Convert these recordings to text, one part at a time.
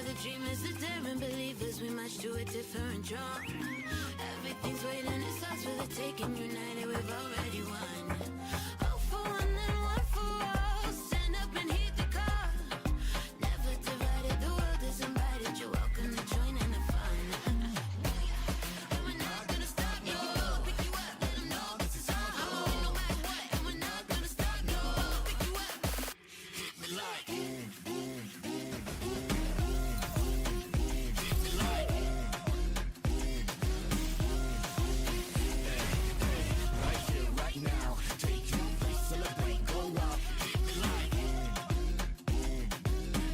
the dreamers, the daring believers, we march to a different drum. Everything's waiting, it's us for the taking. United, we've already won. All for one and one for all. Stand up and heed the call. Never divided, the world is invited. You're welcome to join in the fun. And we're not gonna stop, no. Pick you up, let them know this is our home. No matter what, and we're not gonna stop, no. Pick you up, hit me like boom, boom, boom, boom, boom, boom. Hit me like boom, boom, boom. Hey, right here, right now. Take you, place, celebrate, go out. Hit me like boom, boom, boom, boom, boom.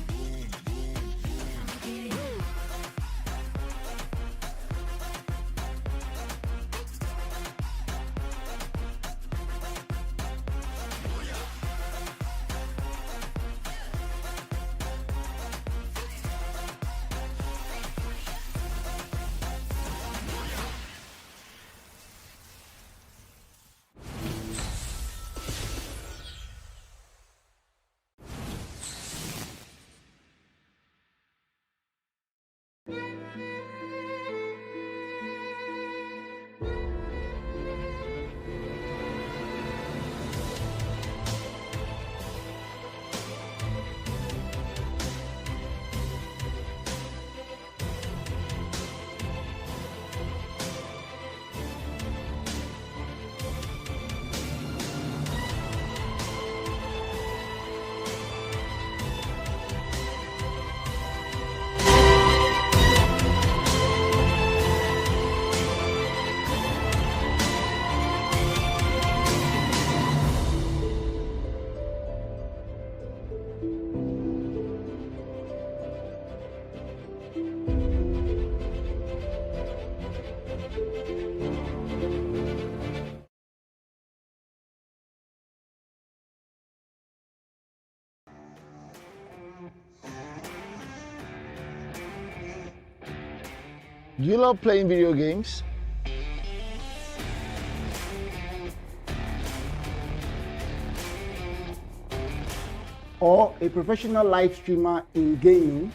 Do you love playing video games? Or a professional live streamer in gaming?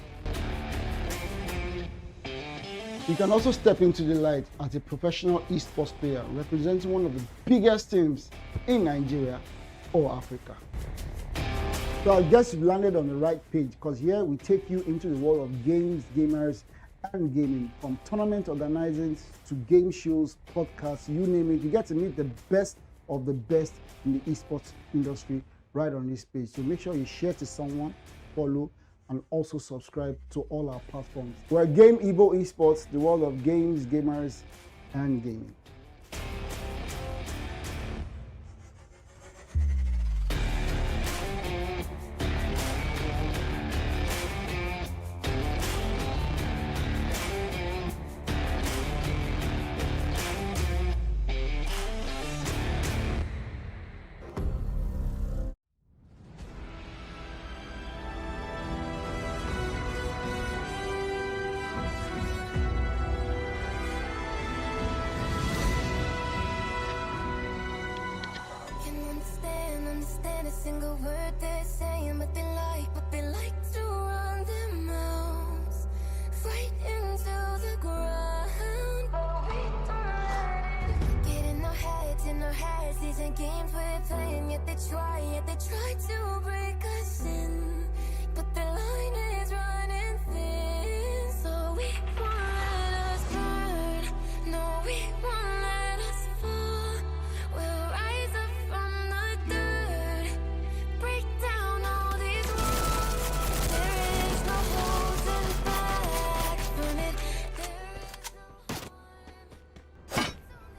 You can also step into the light as a professional esports player representing one of the biggest teams in Nigeria or Africa. So I guess you've landed on the right page, because here we take you into the world of games, gamers, and gaming. From tournament organizing to game shows, podcasts, you name it. You get to meet the best of the best in the esports industry right on this page. So make sure you share to someone, follow, and also subscribe to all our platforms. We're Game Evo Esports, the world of games, gamers, and gaming. Understand a single word they're saying, but they like to run their mouths right into the ground. But we don't let it get in our heads. These ain't games we're playing, yet they try to break us in. But the line is running thin, so we won't let us burn. No, we won't let us fall. We'll rise up from the dirt, break down all these walls. There is no holding back from it.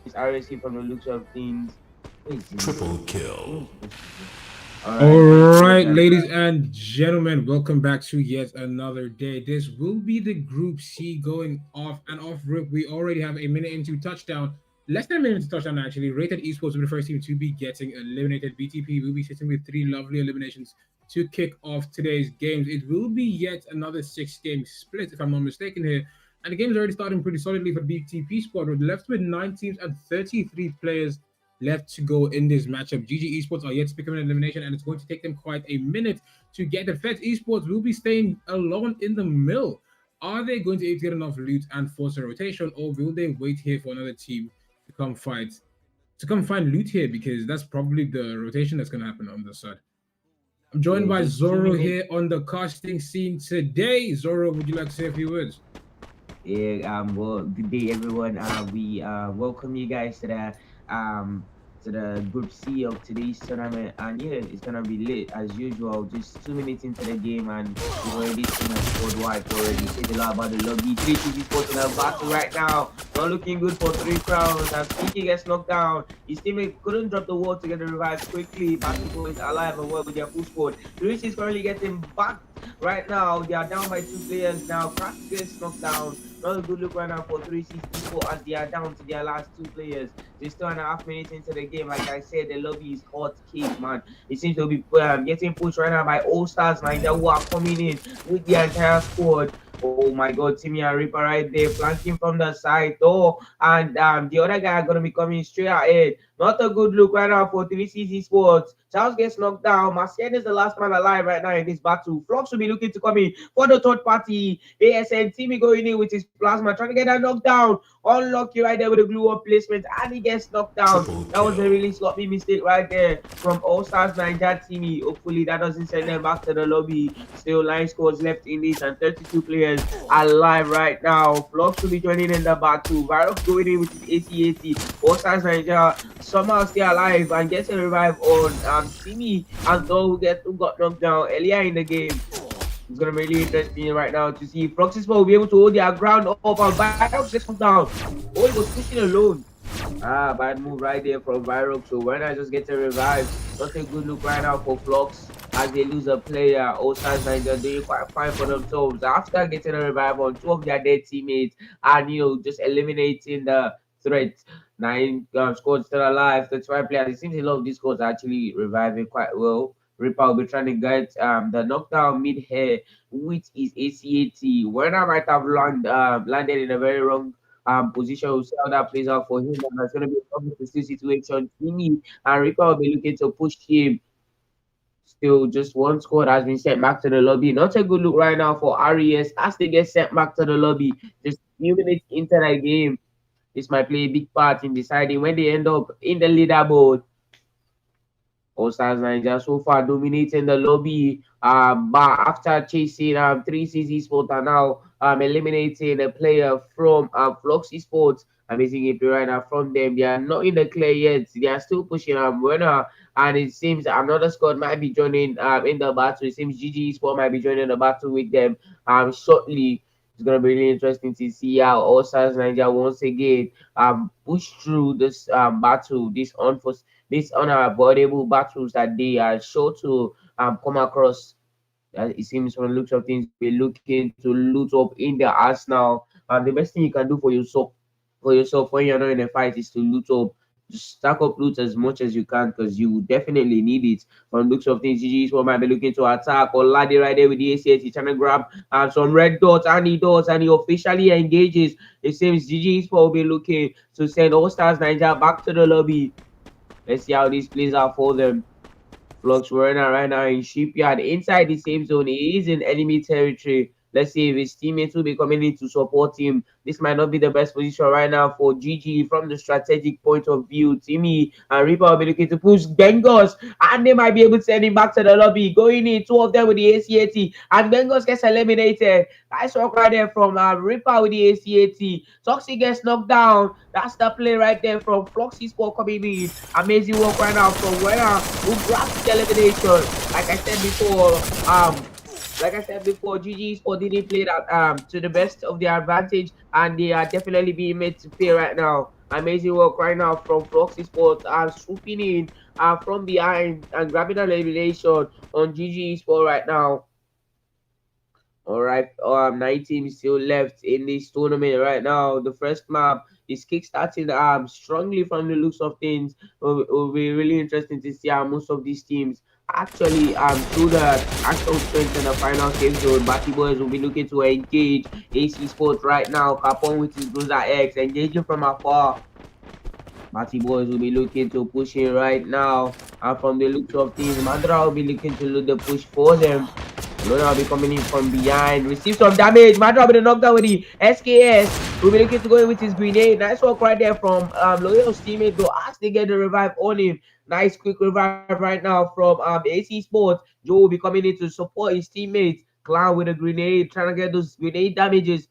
It's RSC from the looks of things. Triple kill. All right, ladies and gentlemen, welcome back to yet another day. This will be the Group C going off and off rip. We already have a minute into touchdown. Less than a minute into touchdown, actually. Rated Esports will be the first team to be getting eliminated. BTP will be sitting with 3 lovely eliminations to kick off today's games. It will be yet another 6-game split, if I'm not mistaken here. And the game's already starting pretty solidly for the BTP squad. We're left with 9 teams and 33 players left to go in this matchup. GG Esports are yet to become an elimination, and it's going to take them quite a minute to get it. Feds Esports will be staying alone in the mill. Are they going to be able to get enough loot and force a rotation, or will they wait here for another team to come find loot here? Because that's probably the rotation that's going to happen on this side. I'm joined Yeah, by just 2 Zoro minutes. here on the casting scene today. Zoro, would you like to say a few words? Yeah, well, good day, everyone. We welcome you guys to the Group C of today's tournament, and yeah, it's gonna be lit as usual. Just 2 minutes into the game, and we've already seen a squad wipe already. Says a lot about the lobby. 3 TV Sports in a battle right now. Not looking good for 3 crowns. As Kiki gets knocked down, his teammate couldn't drop the wall to get the revive quickly. Basketball is alive and well with their full squad. Luis is currently getting back right now. They are down by 2 players now. Crack gets knocked down. Not a good look right now for 364 as they are down to their last 2 players. Just 2.5 minutes into the game. Like I said, the lobby is hot cake, man. It seems to be getting pushed right now by All Stars Niger, who are coming in with the entire squad. Oh my god, Timmy and Reaper right there, flanking from the side. Oh, and the other guy are going to be coming straight ahead. Not a good look right now for 3CZ Sports. Charles gets knocked down. Marcien is the last man alive right now in this battle. Flux will be looking to come in for the third party. ASN Timmy going in with his plasma, trying to get that knockdown. Unlucky right there with the glue up placement, and he gets knocked down. That was a really sloppy mistake right there from All Stars Niger Timmy. Hopefully that doesn't send them back to the lobby. Still 9 scores left in this, and 32 players alive right now. Flux will be joining in the battle. Varrock going in with his 80-80. All Stars Niger somehow stay alive and gets a revive on Timmy and Thor who got knocked down earlier in the game. It's gonna be really interesting right now to see if Proxys will be able to hold their ground up and Virox just come down. Oh, he was pushing alone. Bad move right there from Virox. So when I just get a revive, not a good look right now for Flux as they lose a player. All Stars Niger doing quite fine for themselves after getting a revive on 2 of their dead teammates and just eliminating the threat. 9 squads still alive, 35 players. It seems a lot of these squads are actually reviving quite well. Reaper will be trying to get the knockdown mid here with his ACAT. Werner might have landed in a very wrong position. We'll see how that plays out for him. And that's going to be a problem to see situation. Timmy and Reaper will be looking to push him. Still, just 1 squad has been sent back to the lobby. Not a good look right now for RES as they get sent back to the lobby. Just a few minutes into that game. This might play a big part in deciding when they end up in the leaderboard. All Stars Niger so far dominating the lobby. But after chasing 3CZ Sports are now eliminating a player from Flux Esports. Amazing AP right now from them. They are not in the clear yet. They are still pushing winner. And it seems another squad might be joining in the battle. It seems GG Sport might be joining the battle with them shortly. It's gonna be really interesting to see how All Stars Niger once again push through this battle, these unavoidable battles that they are sure to come across. It seems from the looks of things, we're looking to loot up in the arsenal. And the best thing you can do for yourself when you're not in a fight is to loot up. Just stack up loot as much as you can because you definitely need it. From the looks of things, GG Sport might be looking to attack or Ladi right there with the ACS. Trying to grab some red dots, and he does, and he officially engages. It seems GG Sport will be looking to send All Stars Niger back to the lobby. Let's see how this plays out for them. Flux Werner right now in Shipyard inside the same zone. He is in enemy territory. Let's see if his teammates will be coming in to support him. This might not be the best position right now for GG from the strategic point of view. Timmy and Reaper will be looking to push Bengals, and they might be able to send him back to the lobby. Going in, 2 of them with the ACAT, and Bengals gets eliminated. Nice work right there from Reaper with the ACAT. Toxic gets knocked down. That's the play right there from Flux Esports coming in. Amazing work right now from Werner, who grabs the elimination. Like I said before, GG Sport didn't play that to the best of their advantage, and they are definitely being made to pay right now. Amazing work right now from Flux Sport swooping in from behind and grabbing an elimination on GG Sport right now. All right, 9 teams still left in this tournament right now. The first map is kickstarting strongly from the looks of things. It will be really interesting to see how most of these teams actually through the actual strength in the final safe zone. Batty Boys will be looking to engage AC Sports right now. Capone with his Bruiser X engaging from afar. Batty Boys will be looking to push in right now. And from the looks of things, Mandra will be looking to load the push for them. Lona will be coming in from behind. Receive some damage. Madra with a knockdown with the SKS. Will be looking to go in with his grenade. Nice work right there from Loyal's teammate though. As they get the revive on him. Nice quick revive right now from AC Sports. Joe will be coming in to support his teammates. Clown with a grenade. Trying to get those grenade damages.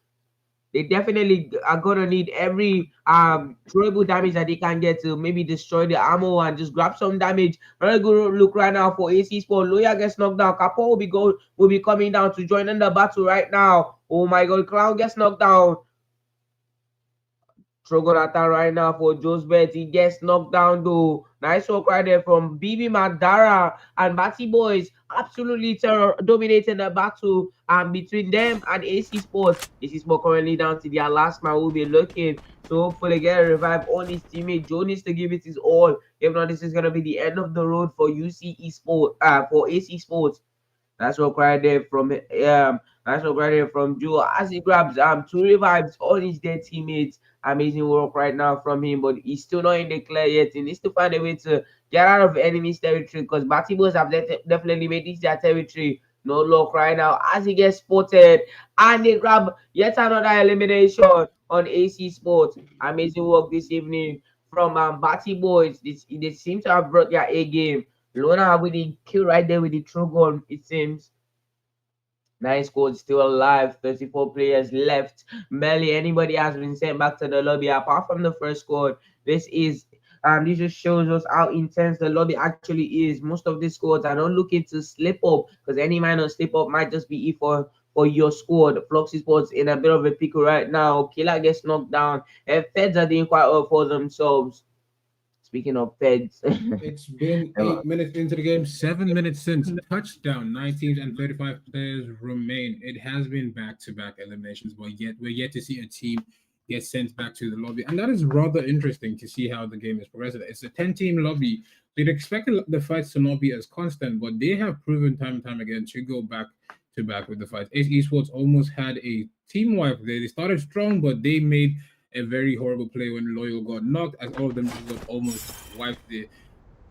They definitely are gonna need every throwable damage that they can get to maybe destroy the ammo and just grab some damage. Very good look right now for AC Sport. Loya gets knocked down. Capo will be coming down to join in the battle right now. Oh my god, Clown gets knocked down. Trogonata right now for Joe's bet. He gets knocked down though. Nice work right there from BB Mandara and Batty Boys. Absolutely dominating the battle between them and AC Sports. AC Sports currently down to their last man. Will be looking to hopefully get a revive on his teammate. Joe needs to give it his all. If not, this is gonna be the end of the road for UCE Sport for AC Sports. That's what right there from that's what right there from Joe as he grabs two revives on his dead teammates. Amazing work right now from him, but he's still not in the clear yet. He needs to find a way to get out of enemy's territory because Batibos have definitely made this their territory. No luck right now as he gets spotted and they grab yet another elimination on AC Sports. Amazing work this evening from Batty Boys. They seem to have brought their A game. Lona with the kill right there with the true gun, it seems. 9 squads still alive, 34 players left. Barely anybody has been sent back to the lobby apart from the first squad. This just shows us how intense the lobby actually is. Most of these squads are not looking to slip up because any minor slip up might just be for your squad. Floxy Sports in a bit of a pickle right now. Killer gets knocked down. And Feds are doing quite well for themselves. Speaking of Feds, It's been 8 minutes into the game, 7 minutes since touchdown. 9 teams and 35 players remain. It has been back-to-back eliminations, but yet we're yet to see a team get sent back to the lobby, and that is rather interesting to see how the game is progressing. It's a 10-team lobby. You'd expect the fights to not be as constant, but they have proven time and time again to go back to back with the fights. Ace Esports almost had a team wipe there. They started strong, but they made a very horrible play when Loyal got knocked, as all of them got almost wiped there.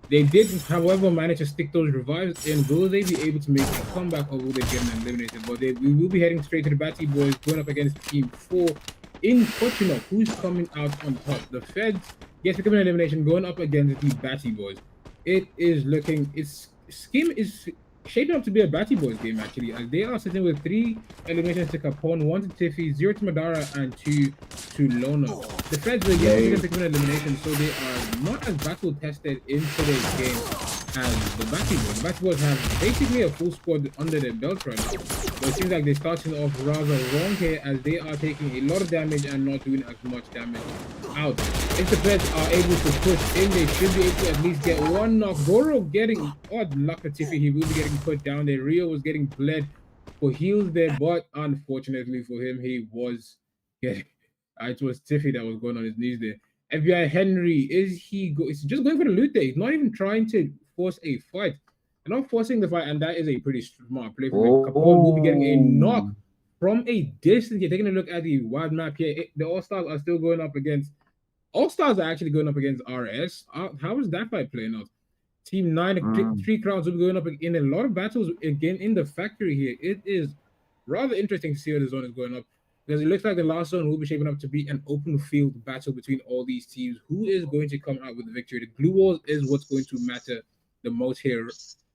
They did, however, manage to stick those revives in. Will they be able to make a comeback or will they get them eliminated? But we will be heading straight to the Batty Boys going up against Team 4 in Promotional. Who's coming out on top? The Feds gets becoming an elimination going up against the Batty Boys. It is looking, its scheme is shaping up to be a Batty Boys game actually, as they are sitting with 3 eliminations to Capone, 1 to Tiffy, 0 to Madara, and 2 to Lona. The Feds are yet to become an elimination, so they are not as battle tested in today's game as the Batty Boys. The Batty Boys have basically a full squad under their belt right now, but it seems like they're starting off rather wrong here as they are taking a lot of damage and not doing as much damage out. If the Feds are able to push in, they should be able to at least get one knock. Goro getting odd luck for Tiffy, he will be getting put down there. Rio was getting bled for heals there, but unfortunately for him, he was getting it was Tiffy that was going on his knees there. FBI Henry, it's just going for the loot there. He's not even trying to force a fight. They're not forcing the fight, and that is a pretty smart play from him. Capone will be getting a knock from a distance. You're taking a look at the wide map here. The All-Stars are still going up against All-Stars are actually going up against RS. How is that fight playing out? Team 9, 3 crowds will be going up in a lot of battles again in the factory here. It is rather interesting to see how the zone is going up, because it looks like the last zone will be shaping up to be an open field battle between all these teams. Who is going to come out with the victory? The glue walls is what's going to matter the most here.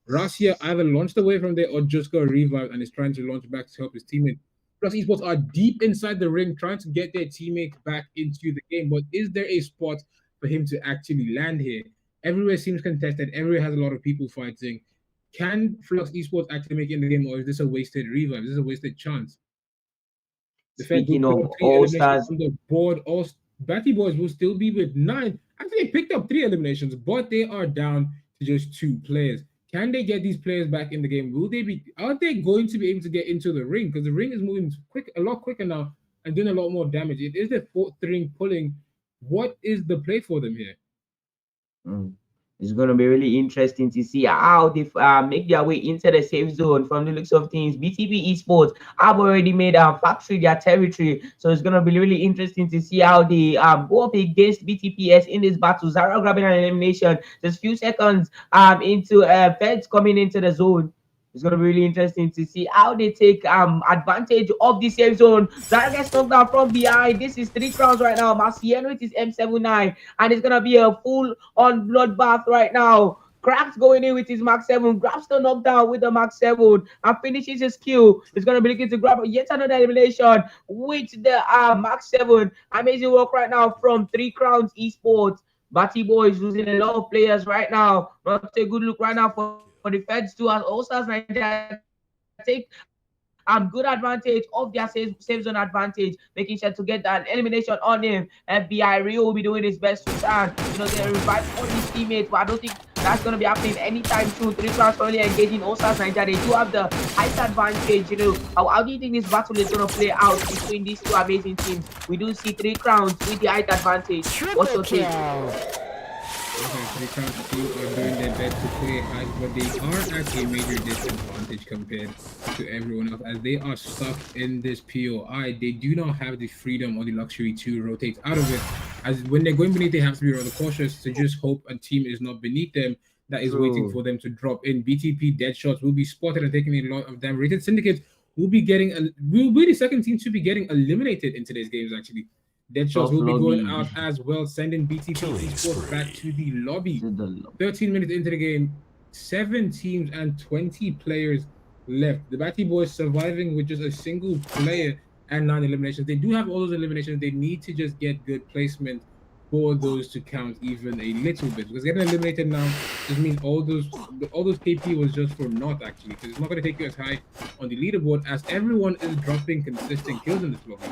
Rasia either launched away from there or just got revived and is trying to launch back to help his teammate. Plus, Esports are deep inside the ring trying to get their teammate back into the game. But is there a spot for him to actually land here? Everywhere seems contested. Everywhere has a lot of people fighting. Can Flux Esports actually make it in the game, or is this a wasted revive? Is this a wasted chance? The Speaking of All-Stars, on the board, all Batty Boys will still be with 9. Actually, they picked up 3 eliminations, but they are down to just 2 players. Can they get these players back in the game? Are they going to be able to get into the ring? Because the ring is moving a lot quicker now and doing a lot more damage. It is the 4th ring pulling. What is the play for them here? It's going to be really interesting to see how they make their way into the safe zone. From the looks of things, BTP Esports have already made factory their territory, so it's going to be really interesting to see how they go up against BTPS in this battle. Zara grabbing an elimination just few seconds into Feds coming into the zone. It's gonna be really interesting to see how they take advantage of the safe zone. Zara gets knocked down from behind. This is 3 crowns right now. Marciano with his M79, and it's gonna be a full on bloodbath right now. Cracks going in with his Mark 7, grabs the knockdown with the Mark 7 and finishes his kill. He's gonna be looking to grab yet another elimination with the Mark 7. Amazing work right now from 3 Crowns Esports. Batty Boy is losing a lot of players right now. Not a good look right now for the Feds too, as also as Nigeria take good advantage of their save zone advantage, making sure to get an elimination on him. FBI Rio will be doing his best to try and they revive all his teammates, but I don't think that's gonna be happening anytime soon. 3 Crowns currently engaging Osas Nigeria. They do have the height advantage. How do you think this battle is gonna play out between these two amazing teams? We do see 3 Crowns with the height advantage. What's your take? Okay, so the Crowns team are doing their best to play high, but they are at a major disadvantage compared to everyone else, as they are stuck in this POI. They do not have the freedom or the luxury to rotate out of it, as when they're going beneath, they have to be rather cautious to just hope a team is not beneath them that is waiting for them to drop in. BTP dead shots will be spotted and taking a lot of them. Rated Syndicate will be the second team to be getting eliminated in today's games, actually. Dead shots will be going out as well, sending BTP Esports back to the lobby. 13 minutes into the game, 7 teams and 20 players left. The Batty Boys surviving with just a single player and 9 eliminations. They do have all those eliminations. They need to just get good placement for those to count even a little bit, because getting eliminated now just means all those KP was just for naught, actually, because it's not going to take you as high on the leaderboard as everyone is dropping consistent kills in this lobby.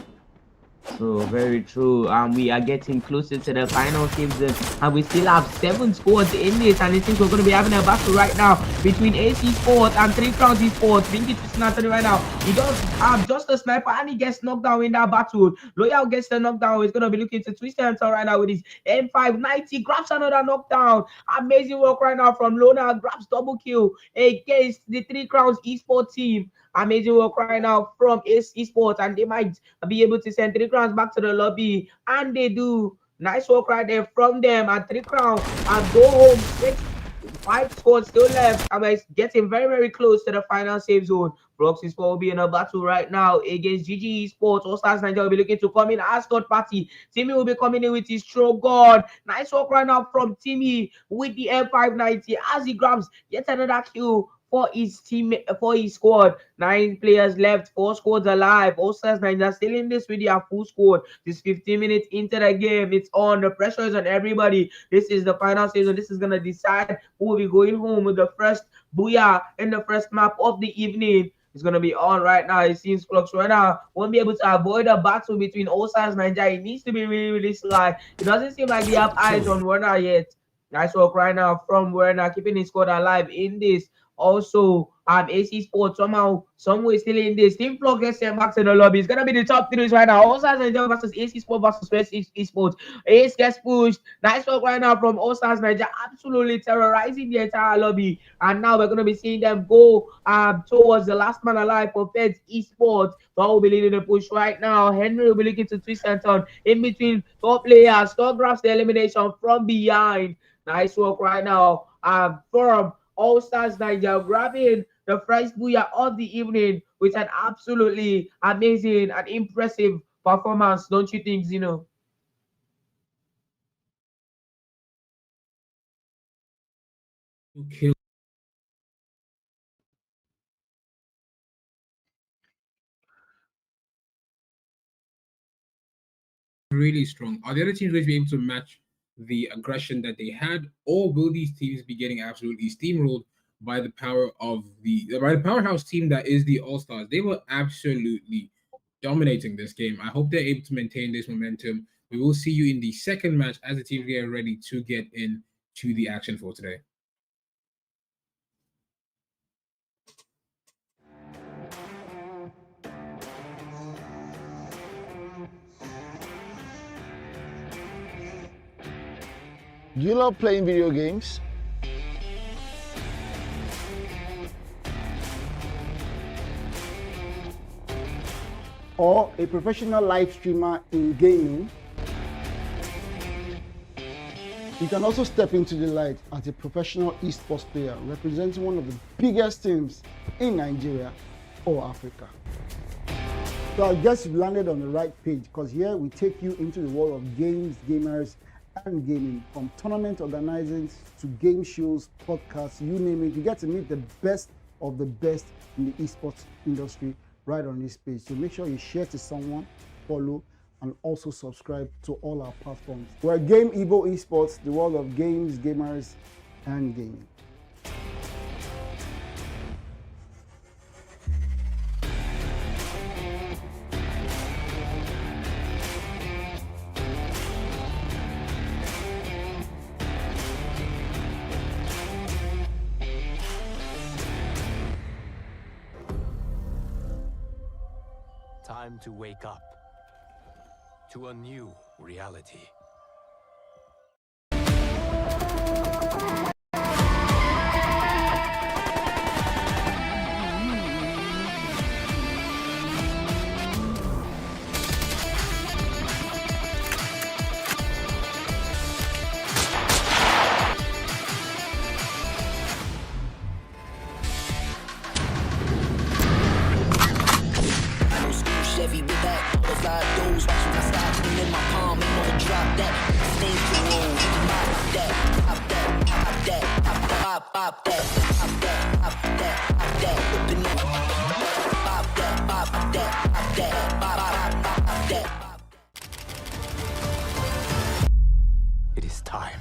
True, very true. We are getting closer to the final season, and we still have 7 squads in this, and it seems we're going to be having a battle right now between AC Sports and 3 Crowns Esports. Binky twisting Anthony right now. He does have just a sniper, and he gets knocked down in that battle. Loyal gets the knockdown. He's going to be looking to twist Anthony right now with his M590. Grabs another knockdown. Amazing work right now from Lona. Grabs double kill against the 3 Crowns Esports team. Amazing work right now from Esports, and they might be able to send 3 Crowns back to the lobby, and they do. Nice work right there from them, and 3 Crowns and go home. 5 squads still left. It's getting very, very close to the final save zone. Proxy Sport will be in a battle right now against GG Esports. All Stars Nigeria will be looking to come in as third party. Timmy will be coming in with his stroke gun. Nice work right now from Timmy with the M590 as he grabs yet another kill for his team, for his squad. 9 players left, 4 squads alive. All Stars Nigeria still in this with their full squad. This 15 minutes into the game, it's on. The pressure is on everybody. This is the final season. This is gonna decide who will be going home with the first booyah in the first map of the evening. It's gonna be on right now. It seems Flux right now won't be able to avoid a battle between All Stars Nigeria. It needs to be really, really sly. It doesn't seem like they have eyes on Werner yet. Nice work right now from Werner, keeping his squad alive in this. Also, AC Sports somehow, somewhere still in this. Team Flock gets sent back to the lobby. It's gonna be the top 3 right now. All Stars Nigeria versus AC Sports versus West Esports. Ace gets pushed. Nice work right now from All Stars Nigeria, absolutely terrorizing the entire lobby. And now we're gonna be seeing them go towards the last man alive for Feds Esports. So will be leading the push right now. Henry will be looking to twist and turn in between top players. Top grabs the elimination from behind. Nice work right now. From All Stars Nigeria grabbing the first booyah of the evening with an absolutely amazing and impressive performance, don't you think, Zeno? Okay. Really strong. Are the other teams going to be able to match the aggression that they had, or will these teams be getting absolutely steamrolled by the powerhouse team that is the All Stars? They were absolutely dominating this game. I hope they're able to maintain this momentum. We will see you in the second match as the teams get ready to get into the action for today. Do you love playing video games? Or a professional live streamer in gaming? You can also step into the light as a professional esports player representing one of the biggest teams in Nigeria or Africa. So I guess you've landed on the right page, because here we take you into the world of games, gamers, and gaming. From tournament organizing to game shows, podcasts, you name it. You get to meet the best of the best in the esports industry right on this page. So make sure you share to someone, follow, and also subscribe to all our platforms. We're Game Evo Esports, the world of games, gamers, and gaming. Time to wake up to a new reality. Chevy with that, those live doors, watching my style, in my palm, ain't no drop that, stay cool, pop that, pop that, pop that, pop that, pop that, pop that, pop that, open up, pop that, pop that, pop that, pop that. It is time.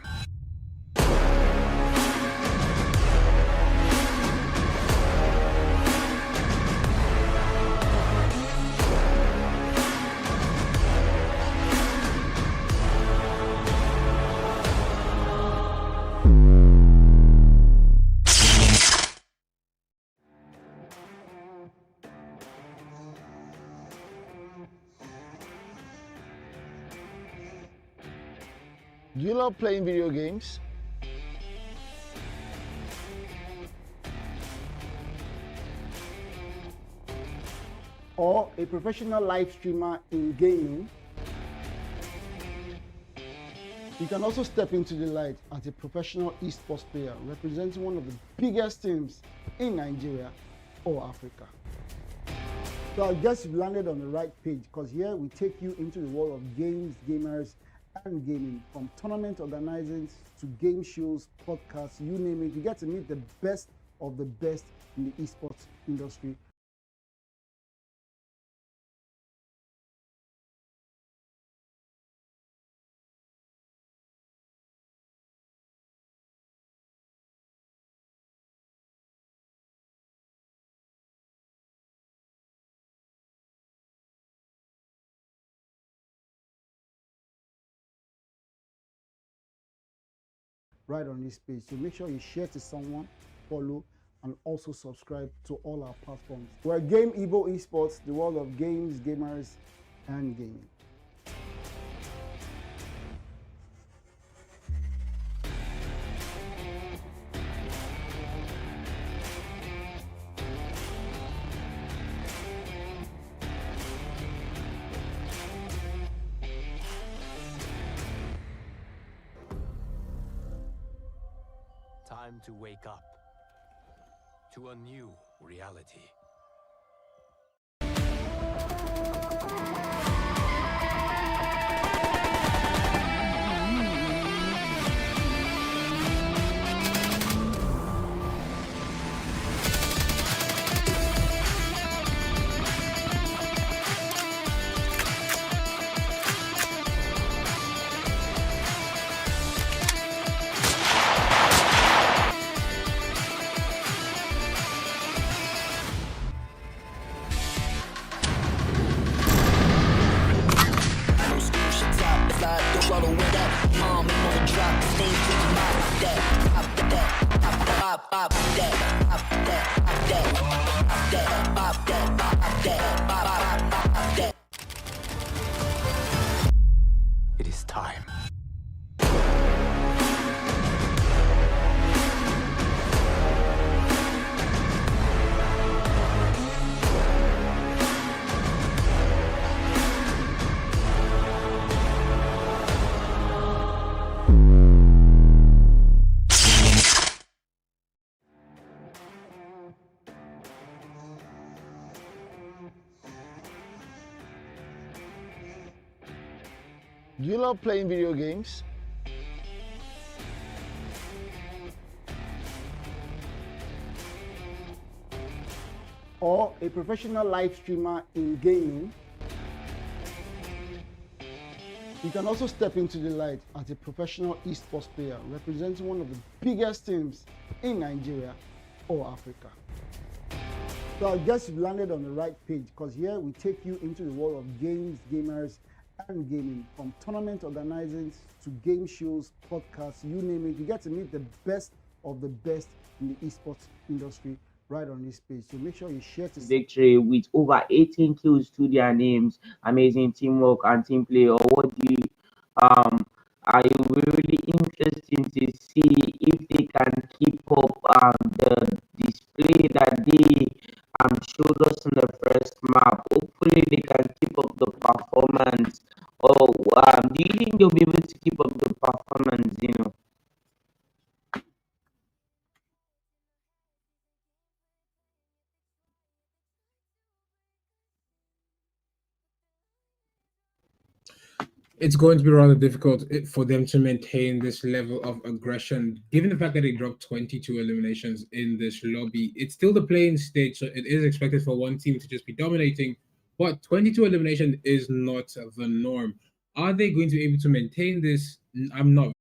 Do you love playing video games? Or a professional live streamer in gaming? You can also step into the light as a professional esports player representing one of the biggest teams in Nigeria or Africa. So I guess you've landed on the right page, because here we take you into the world of games, gamers, and gaming. From tournament organizing to game shows, podcasts, you name it. You get to meet the best of the best in the esports industry. Right on this page. So make sure you share to someone, follow, and also subscribe to all our platforms. We're Game Evo Esports, the world of games, gamers, and gaming. Time to wake up to a new reality. Do you love playing video games? Or a professional live streamer in gaming? You can also step into the light as a professional esports player representing one of the biggest teams in Nigeria or Africa. So I guess you've landed on the right page, because here we take you into the world of games, gamers, and gaming, from tournament organizing to game shows, podcasts, you name it. You get to meet the best of the best in the esports industry right on this page. So make sure you share to Victory with over 18 kills to their names, amazing teamwork and team play? Or what do you are you really interesting to see if they can keep up the display that they showed us in the first map? Hopefully they can keep up the performance. Or do you think they'll be able to keep up the performance, you know? It's going to be rather difficult for them to maintain this level of aggression, given the fact that they dropped 22 eliminations in this lobby. It's still the playing stage, so it is expected for one team to just be dominating, but 22 elimination is not the norm. Are they going to be able to maintain this? I'm not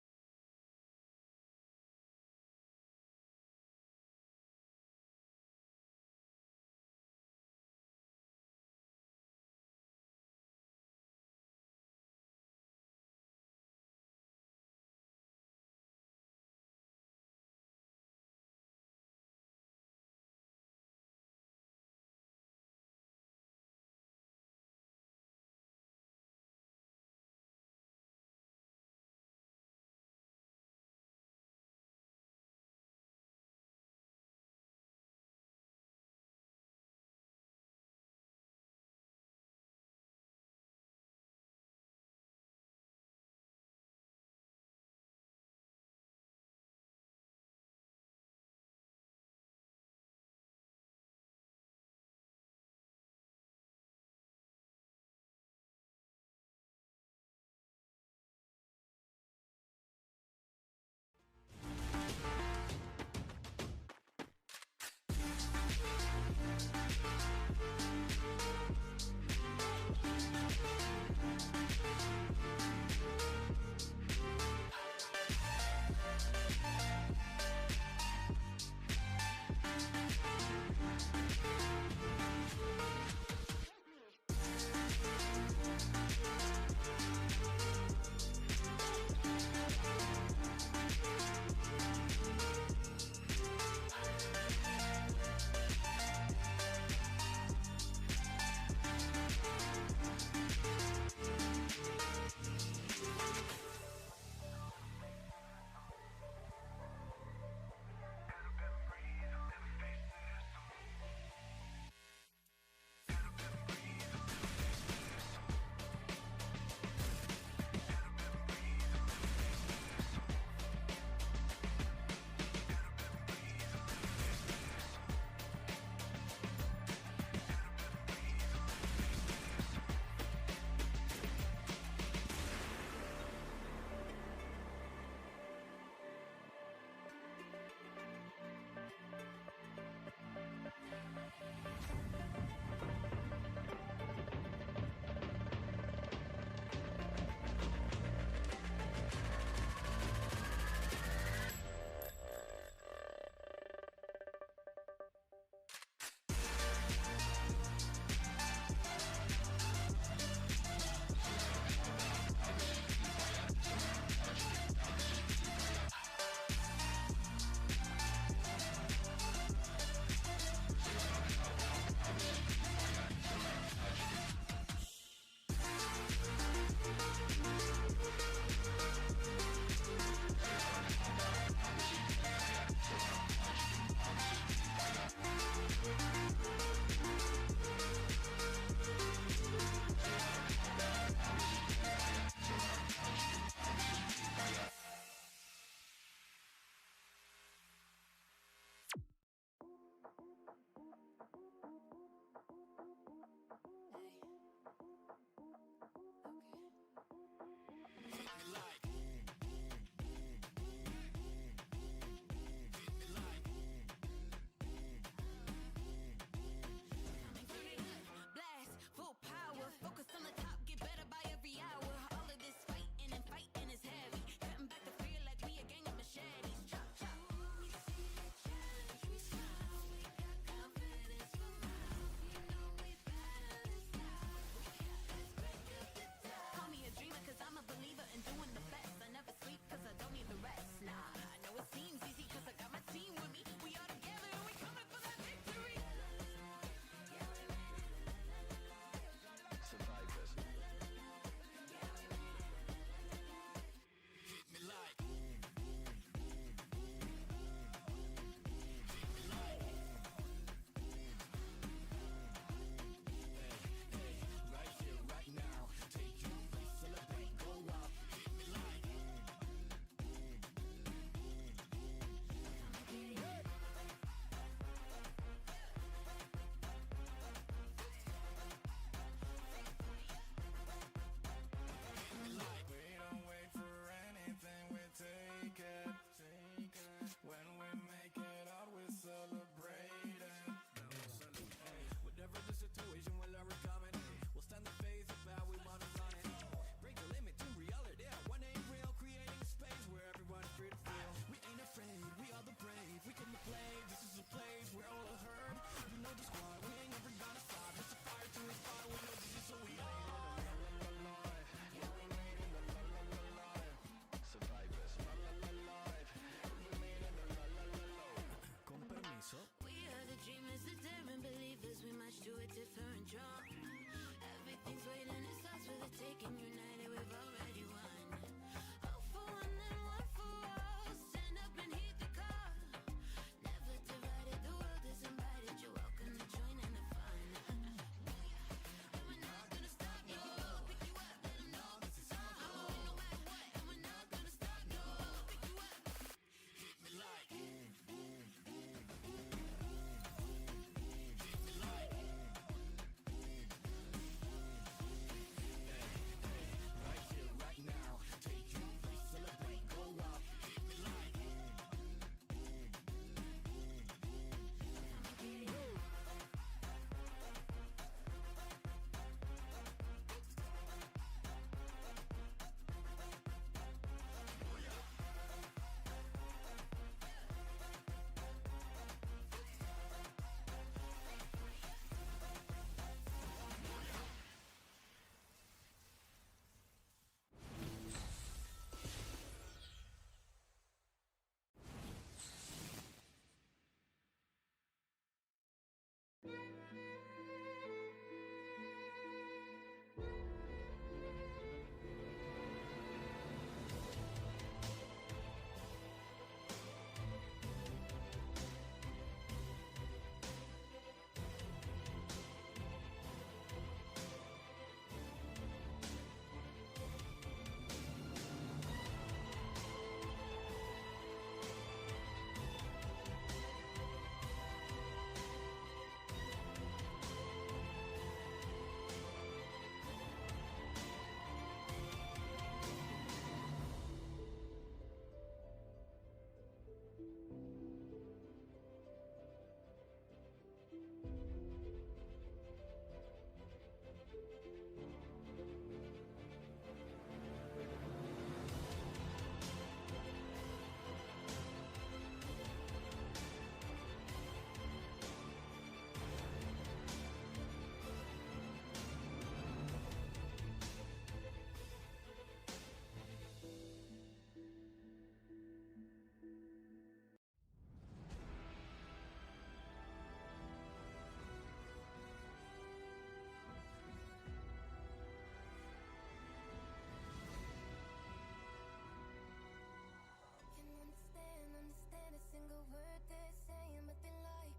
word they're saying, but they like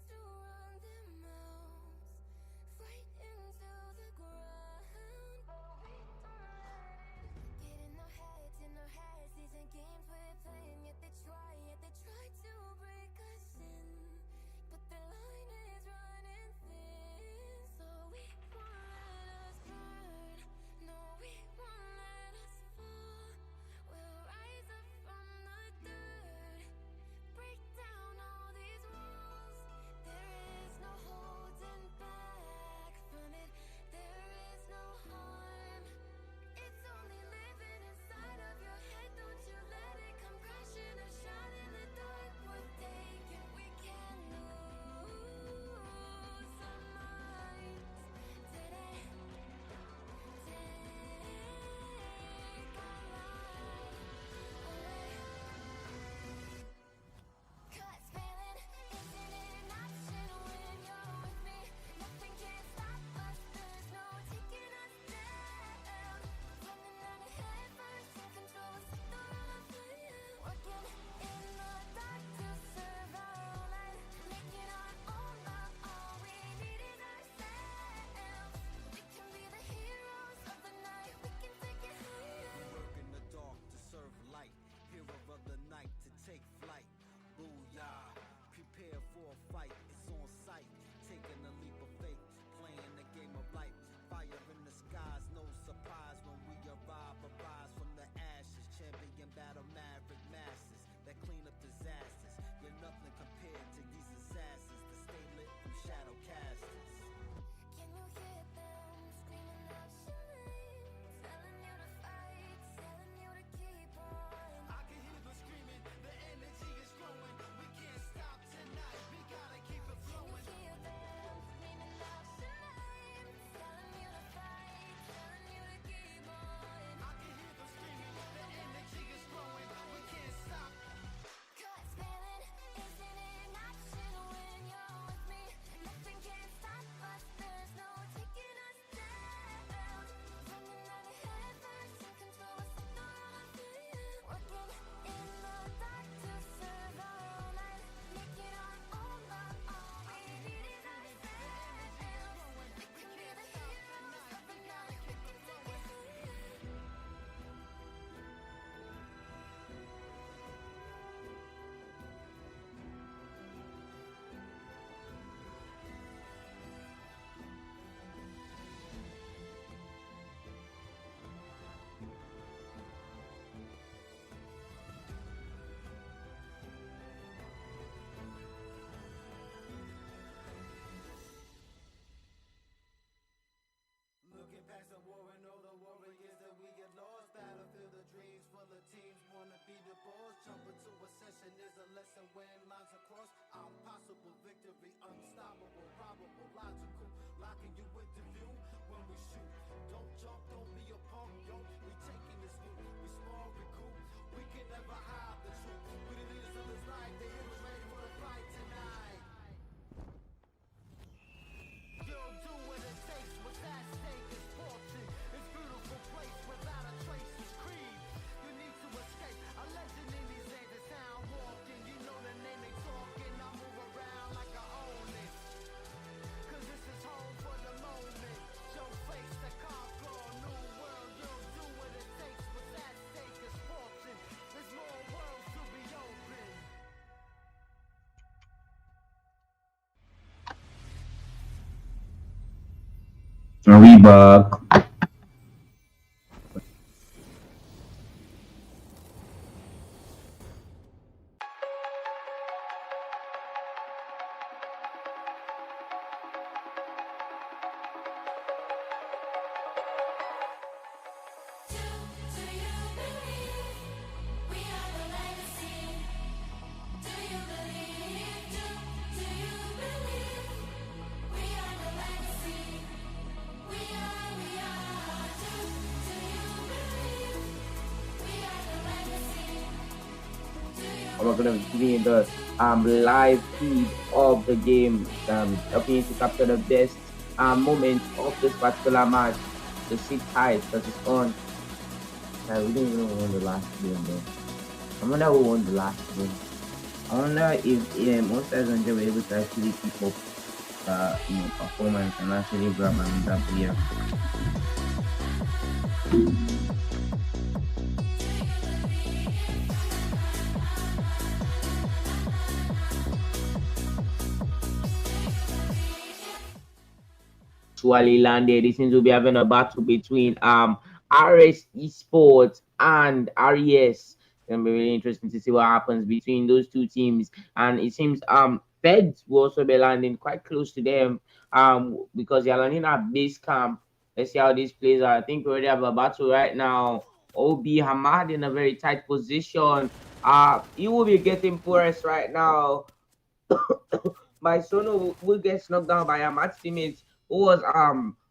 to run their mouths right into the ground. But we don't let it get in our heads, These are games we're playing, yet they try to break us in. But the line is running thin, so we won't let us burn. No, we won't let us fall. We'll rise up from the dirt, break down all these walls. There is no holding back from it. There is no harm. It's only living inside of your head. Don't you let it come crashing or shine in the dark. We're taking, we can't lose our minds today. Take our life away. Cuts failing, isn't it an option when you're with me? Nothing can stop us, there's no taking us down. Running out ahead first, in control, set the world on fire. Working in the dark to serve our own light. Making our own love, all we need is ourselves. We can be the heroes of the night, we can take it higher. Work in the dark to serve light, hero of the night to take flight. Booyah, prepare for a fight, it's on sight. Taking a leap of faith, playing the game of life. Fire in the skies, no surprise when we arrive. Arise from the ashes, champion battle maverick masses that clean up disasters. You're nothing compared to these assassins that stay lit from shadow casters. Can you hear them screaming out your name? Telling you to fight, telling you to keep on. I can hear them screaming, the energy is growing. We can't stop tonight, we gotta keep it Can you flowing. hear them screaming out your name? Telling you to fight, telling you to keep on. I can hear them screaming, the energy is growing. We can't stop. Cuts failing, isn't it an option when you're with me? Nothing can stop us, there's no taking us down. Running out ahead first, in control, set the world on fire. Working in the dark to serve our own light. Making our own love, all we need is ourselves. We can be the heroes of the night, we can take it higher. Looking past the war and all the warriors that we get lost. Battlefield of dreams full of teams wanna be the boss. Jump into a session is a lesson when lines are crossed. Impossible victory, unstoppable, probable, logical. Locking you into view when we shoot. Don't jump, don't be a punk, yo. We taking this loot, we small, we cool. We can never hide the truth. We the leaders of this life, they heroes ready for the fight tonight. You'll do what it takes, what's at stake is fortune. It's beautiful place without a trace is creed. You need to escape, a legend in these days is sound walking. You know the name they talking, I move around like I own it. Cause this is home for the moment. Show face to conquer a new world. You'll do what it takes, what's at stake is fortune. There's more worlds to be open. Are we back? Do you believe we are the legacy? Do you believe? Do you believe we are the legacy? We are. Do you believe we are the legacy? Do you We're gonna be the live feed of the game, helping you to capture the best moments of this particular match. To sit tight because it's on. We didn't even won the last game though. I wonder who won the last game. I wonder if Monsters and Jay were able to actually keep up performance and actually grab another player. Actually landed. It seems we'll be having a battle between RS Esports and RES. It's gonna be really interesting to see what happens between those two teams. And it seems Feds will also be landing quite close to them because they're landing at base camp. Let's see how this plays out. I think we already have a battle right now. OB Hamad in a very tight position. He will be getting porous right now. My son will get knocked down by Ahmad's teammates who was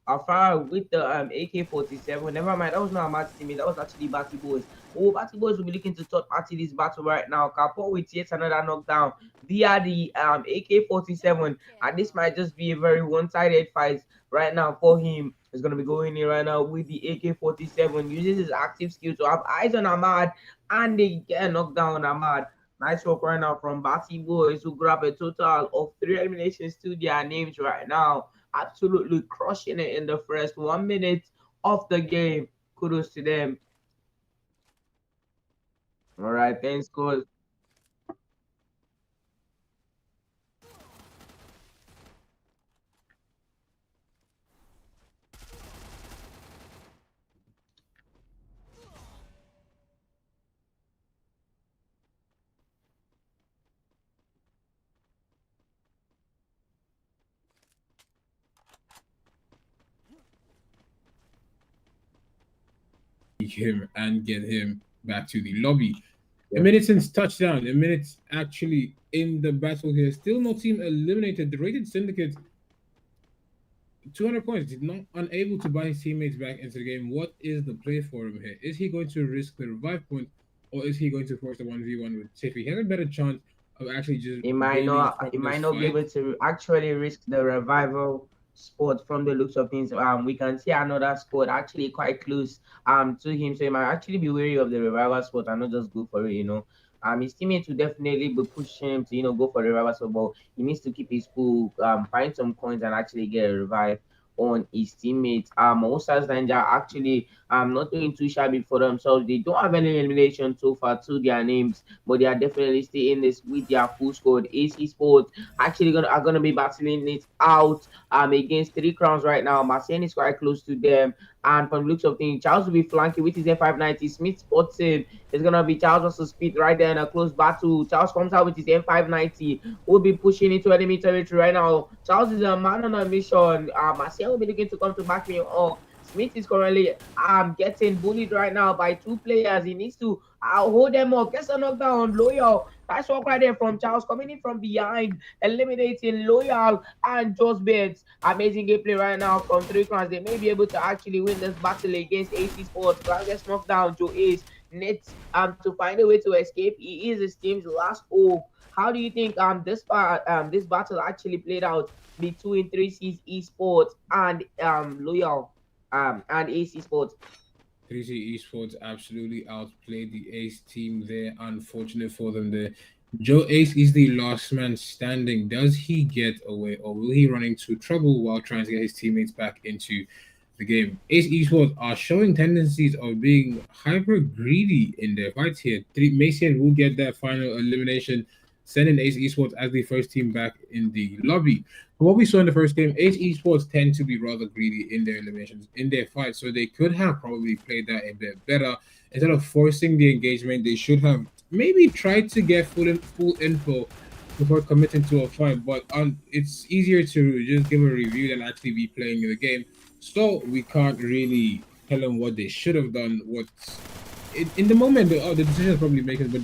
afar with the AK-47. Never mind, that was not Ahmad's teammate, that was actually Batty Boys. Oh, Batty Boys will be looking to third party this battle right now. Kapo with yet another knockdown via the AK-47, and this might just be a very one-sided fight right now for him. He's gonna be going in right now with the AK-47, uses his active skill to have eyes on Ahmad, and they get knocked down Ahmad. Nice work right now from Batty Boys, who grab a total of 3 eliminations to their names right now. Absolutely crushing it in the first 1 minute of the game. Kudos to them. All right, thanks, coach. Him and get him back to the lobby. A minute since touchdown, a minute actually in the battle here. Still no team eliminated. The rated syndicate 200 points, did not unable to buy his teammates back into the game. What is the play for him here? Is he going to risk the revive point, or is he going to force the 1v1 with Tiffy? He has a better chance of actually just He might not be able to actually risk the revival spot from the looks of things. We can see another spot actually quite close to him, so he might actually be wary of the revival spot and not just go for it. His teammates will definitely be pushing him to go for the revival spot, but he needs to keep his cool, find some coins and actually get a revive on his teammates. Osas Ninja actually not doing too shabby for themselves. They don't have any elimination so far to their names, but they are definitely still in this with their full squad. AC Sports actually are gonna be battling it out against 3 crowns right now. Marcien is quite close to them. And from the looks of things, Charles will be flanking with his F590. Smith spots him. It's gonna be Charles versus Speed right there in a close battle. Charles comes out with his M590. Will be pushing into enemy territory right now. Charles is a man on a mission. Marcel will be looking to come to back me up. Smith is currently getting bullied right now by 2 players. He needs to hold them up. Gets a knockdown. Loyal. Nice work right there from Charles coming in from behind, eliminating Loyal and Just Bates. Amazing gameplay right now from 3 crowns. They may be able to actually win this battle against AC Sports. Cloud gets knocked down. Joe Ace needs to find a way to escape. He is his team's last hope. How do you think this battle actually played out between 3C's Esports and Loyal and AC Sports? 3C Esports absolutely outplayed the Ace team there. Unfortunate for them there. Joe Ace is the last man standing. Does he get away, or will he run into trouble while trying to get his teammates back into the game? Ace Esports are showing tendencies of being hyper greedy in their fights here. Mason will get that final elimination, sending Ace Esports as the first team back in the lobby. From what we saw in the first game, Ace Esports tend to be rather greedy in their eliminations, in their fights, so they could have probably played that a bit better. Instead of forcing the engagement, they should have maybe tried to get full info before committing to a fight, but it's easier to just give a review than actually be playing the game. So we can't really tell them what they should have done. In the moment, the decision is probably making, but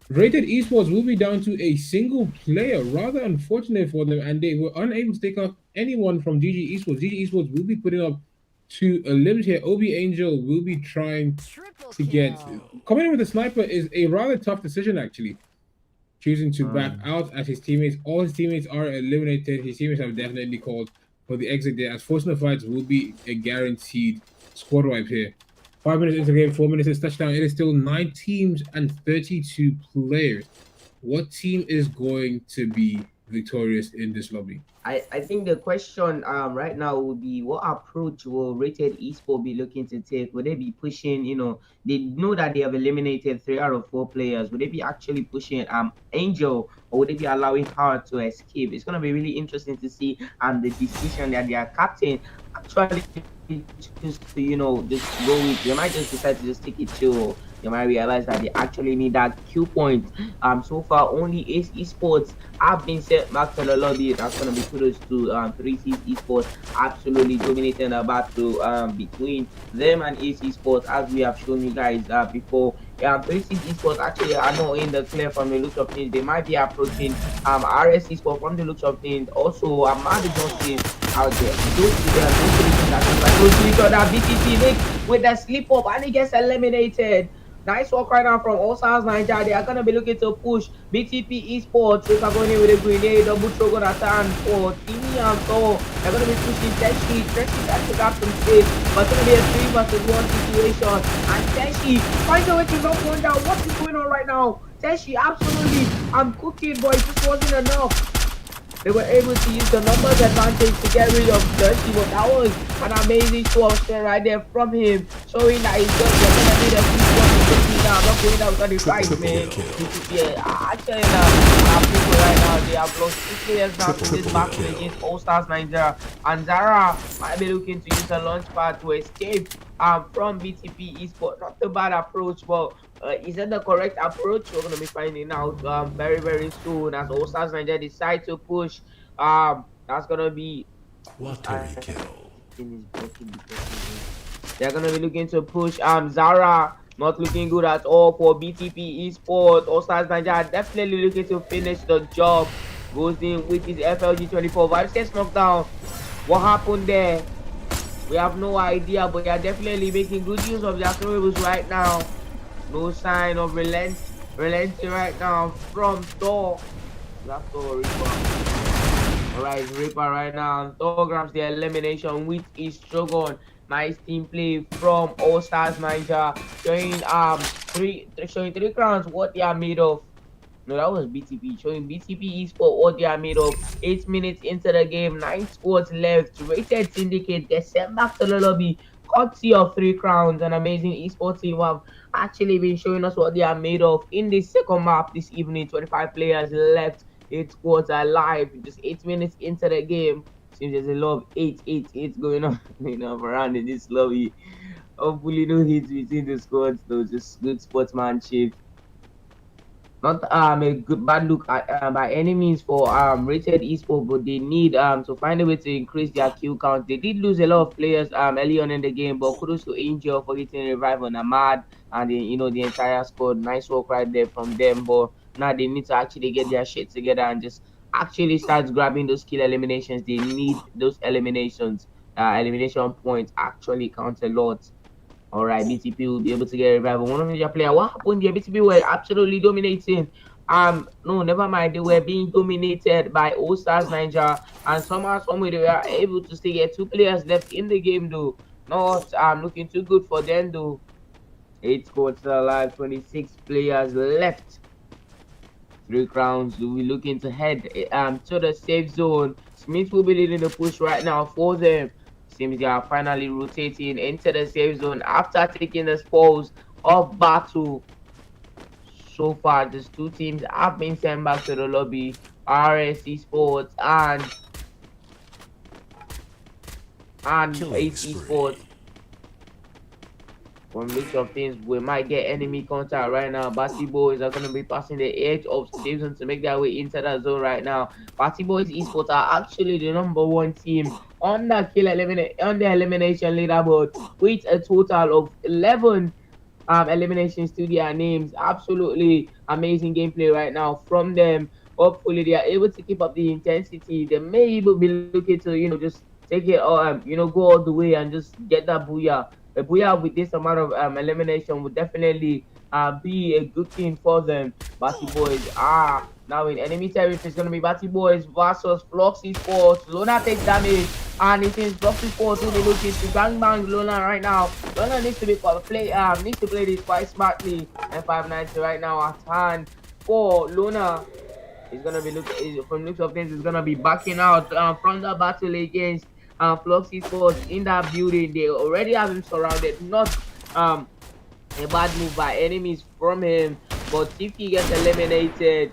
Rated Esports will be down to a single player. Rather unfortunate for them, and they were unable to take out anyone from GG Esports. GG Esports will be putting up to a limit here. Obi Angel will be trying to get... Coming in with a sniper is a rather tough decision, actually. Choosing to back out as his teammates. All his teammates are eliminated. His teammates have definitely called for the exit there, as Fortunate Fights will be a guaranteed squad wipe here. 5 minutes into the game, 4 minutes into touchdown. It is still 9 teams and 32 players. what team is going to be victorious in this lobby? I think the question right now would be what approach will rated esport be looking to take? Would they be pushing, they know that they have eliminated 3 out of 4 players. Would they be actually pushing Angel, or would they be allowing her to escape? It's gonna be really interesting to see the decision that their captain actually choose to, just go with. They might just decide to just take it chill. They might realize that they actually need that Q point. So far only Ace Esports have been sent back to the lobby. That's gonna be kudos to 3C's Esports, absolutely dominating the battle between them and Ace Esports, as we have shown you guys before. 3C's Esports actually are not in the clear from the looks of things. They might be approaching RS Esports from the looks of things. Also, Amanda Johnson out there. Those two are close to each other. BTC Nick with the slip up and he gets eliminated. Nice work right now from All Stars Nigeria. They are going to be looking to push BTP Esports. Reaper going in with a grenade. Double throw going to turn for Timmy and Thor. They're going to be pushing Teshi. Teshi has to grab some space. But it's going to be a 3 versus 1 situation. And Teshi finds a way to knock one down. What is going on right now? Teshi, absolutely. I'm cooking, but it just wasn't enough. They were able to use the numbers advantage to get rid of Thirsty, but that was an amazing show of strength right there from him, showing that he's just going to be the first one to take me down. Not going out on the fight, man. Yeah, actually, people right now, they have lost 2 players now in this battle against All Stars Nigeria, and Zara might be looking to use a launch pad to escape from BTP Esports. Not a bad approach, but is that the correct approach? We're going to be finding out very, very soon as All Stars Nigeria decide to push. That's going to be... They're going to be looking to push Zara. Not looking good at all for BTP Esports. All Stars Nigeria definitely looking to finish the job. Goes in with his FLG 24. Vibes gets knocked down. What happened there? We have no idea, but they are definitely making good use of their throwables right now. No sign of relenting right now from Thor. That's Thor Reaper. Alright, Reaper right now. Thor grabs the elimination with his Shogun. Nice team play from All Stars Nigeria. Showing three crowns what they are made of. No, that was BTP. Showing BTP Esports what they are made of. 8 minutes into the game, 9 squads left. Rated Syndicate, they sent back to the lobby. Courtesy of 3 crowns. An amazing esports team who have actually been showing us what they are made of in this second map this evening. 25 players left. 8 squads are live. Just 8 minutes into the game. Seems there's a lot of 8 going on around in this lobby. Hopefully no hits between the squads though. Just good sportsmanship. Not a good bad look at, by any means for rated esports, but they need to find a way to increase their kill count. They did lose a lot of players early on in the game, but kudos to Angel for getting a revive on Ahmad and the entire squad. Nice work right there from them, but now they need to actually get their shit together and just actually start grabbing those kill eliminations. They need those eliminations. Elimination points actually count a lot. All right, BTP will be able to get a revival. One of their players. What happened here? BTP were absolutely dominating. No, never mind. They were being dominated by All Stars Nigeria, and somehow, someway, they were able to still get 2 players left in the game, though. Not looking too good for them, though. 8 squads alive, 26 players left. 3 crowns. Will be looking to head to the safe zone. Smith will be leading the push right now for them. Seems they are finally rotating into the safe zone after taking the spoils of battle. So far, these 2 teams have been sent back to the lobby. RS Esports and Ace Esports. From looks of things, we might get enemy contact right now. Batty Boys are going to be passing the edge of safe zone to make their way into that zone right now. Batty Boys Esports are actually the #1 team on the elimination leaderboard with a total of 11 eliminations to their names. Absolutely amazing gameplay right now from them. Hopefully they are able to keep up the intensity. They may even be looking to just take it go all the way and just get that booyah. A booyah with this amount of elimination would definitely be a good thing for them. Batty Boys are now in enemy territory. It's going to be Batty Boys versus Flux Esports. Lona takes damage, and it is Flux Esports who be looking to bang Lona right now. Lona needs to play this quite smartly. And 590 right now at hand for Luna. It's gonna be from looks of things. It's gonna be backing out from the battle against Flux Esports in that building. They already have him surrounded. Not a bad move by enemies from him, but if he gets eliminated,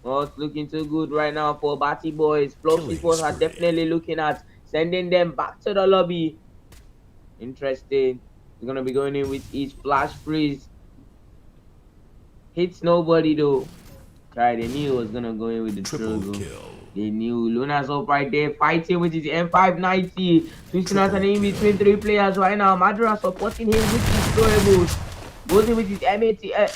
well, it's looking too good right now for Batty Boys. Flux Esports are definitely looking at sending them back to the lobby. Interesting. He's gonna be going in with his flash freeze. Hits nobody though. Sorry, they knew he was gonna go in with the triple. They knew Luna's up right there fighting with his M590. Twisting out an in between 3 players right now. Madra supporting him with his throwables. Goes in with his M80 and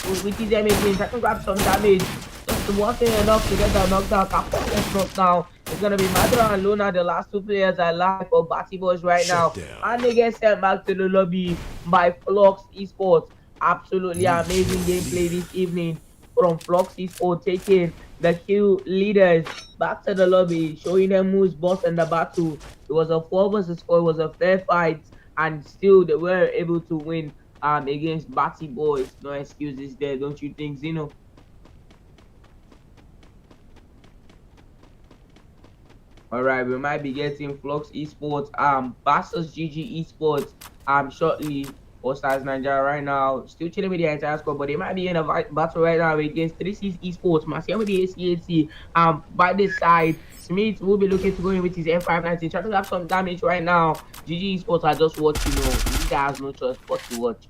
trying to grab some damage. Just wasn't enough to get that knockdown. Capone knocked down. It's gonna be Madra and Luna, the last 2 players alive for Batty Boys right now. And they get sent back to the lobby by Flux Esports. Absolutely amazing gameplay this evening from Flux Esports, taking the kill leaders back to the lobby, showing them who's boss in the battle. It was a 4 versus 4, it was a fair fight, and still they were able to win against Batty Boys. No excuses there, don't you think, Zeno? Alright, we might be getting Flux Esports versus GG Esports shortly. All Stars Nigeria right now, still chilling with the entire squad, but they might be in a battle right now against 3C's Esports. Marcia with the ACAC. By this side, Smith will be looking to go in with his M590, trying to have some damage right now. GG Esports are just what you know. He has no choice but to watch.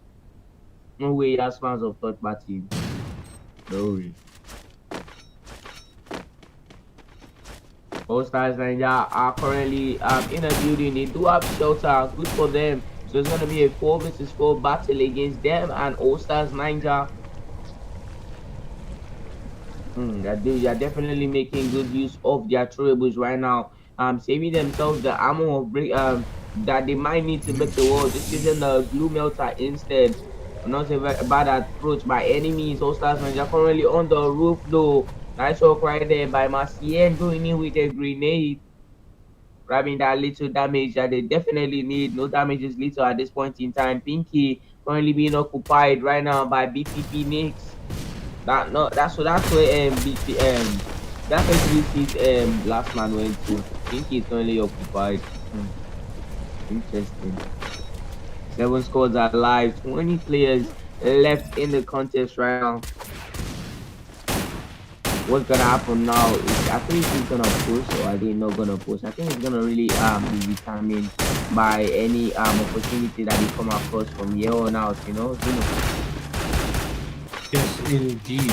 No way, that's fans of third party. No way. All Stars Nigeria are currently in a building. They do have shelter. Good for them. So it's going to be a 4 versus 4 battle against them and All Stars Ninja. They are definitely making good use of their throwables right now. Saving themselves the ammo of that they might need to break the wall. Just using the glue melter instead. Not a bad approach by enemies. All Stars Ninja currently on the roof though. Nice work right there by Marcien, going in with a grenade. Grabbing that little damage that they definitely need. No damage is little at this point in time. Pinky currently being occupied right now by BTP Knicks. That's where that's where 3C's last man went to. Pinky is currently occupied. Interesting. 7 squads are live. 20 players left in the contest right now. What's gonna happen now is I think he's gonna push, or are they not gonna push? I think it's gonna really be determined by any opportunity that they come across from here on out, you know. Yes, indeed.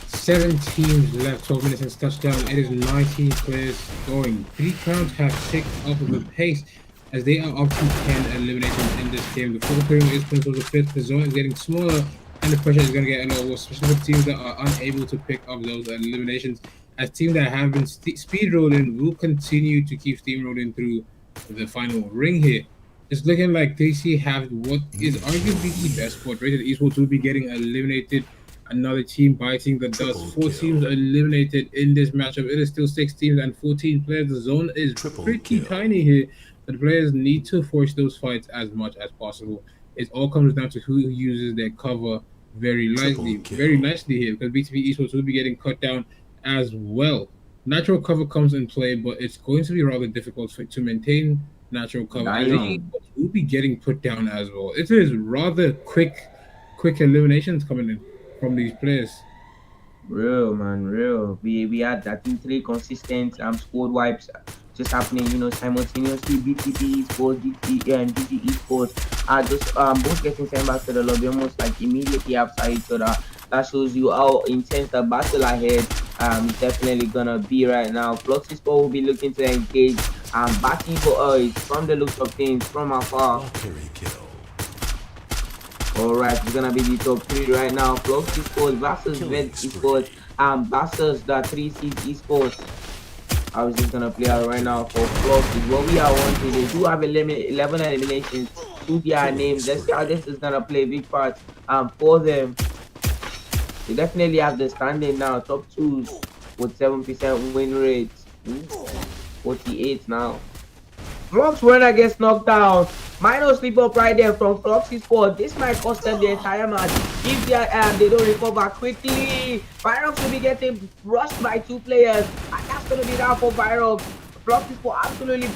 7 teams left, 12 minutes since touchdown. It is 19 players going. 3 crowns have picked up the pace as they are up to 10 eliminations in this game. The full period is close to the 5th. The zone is getting smaller, and the pressure is going to get a lot worse, especially for teams that are unable to pick up those eliminations. As teams that have been speedrolling will continue to keep steamrolling through the final ring here. It's looking like 3C have what is arguably the best squad. Rated Esports will be getting eliminated. Another team biting the dust. 4 teams eliminated in this matchup. It is still 6 teams and 14 players. The zone is pretty tiny here. The players need to force those fights as much as possible. It all comes down to who uses their cover very nicely here, because BTP Esports will be getting cut down as well. Natural cover comes in play, but it's going to be rather difficult to maintain natural cover. Will be getting put down as well. It is rather quick eliminations coming in from these players. Real man, real. We had I think 3 consistent squad wipes just happening, you know, simultaneously. BTP Esports, GG and GG Esports are just both getting sent back to the lobby almost like immediately after each other. That shows you how intense the battle ahead is definitely gonna be right now. Flux Esports will be looking to engage batting for us from the looks of things from afar. Alright, it's gonna be the top 3 right now. Flux Esports versus Vet Esports versus the 3C's Esports. How is this gonna play out right now for Flux? Is what we are wanting. They do have 11 eliminations to their names. Let's see how this is gonna play a big part for them. They definitely have the standing now, top 2s with 7% win rate. 48 now. Flox Werner gets knocked down. Minor slip up right there from Flox Esports. This might cost them the entire match if they don't recover quickly. Virox will be getting rushed by 2 players, and that's gonna be down for Virox. Flox Esports absolutely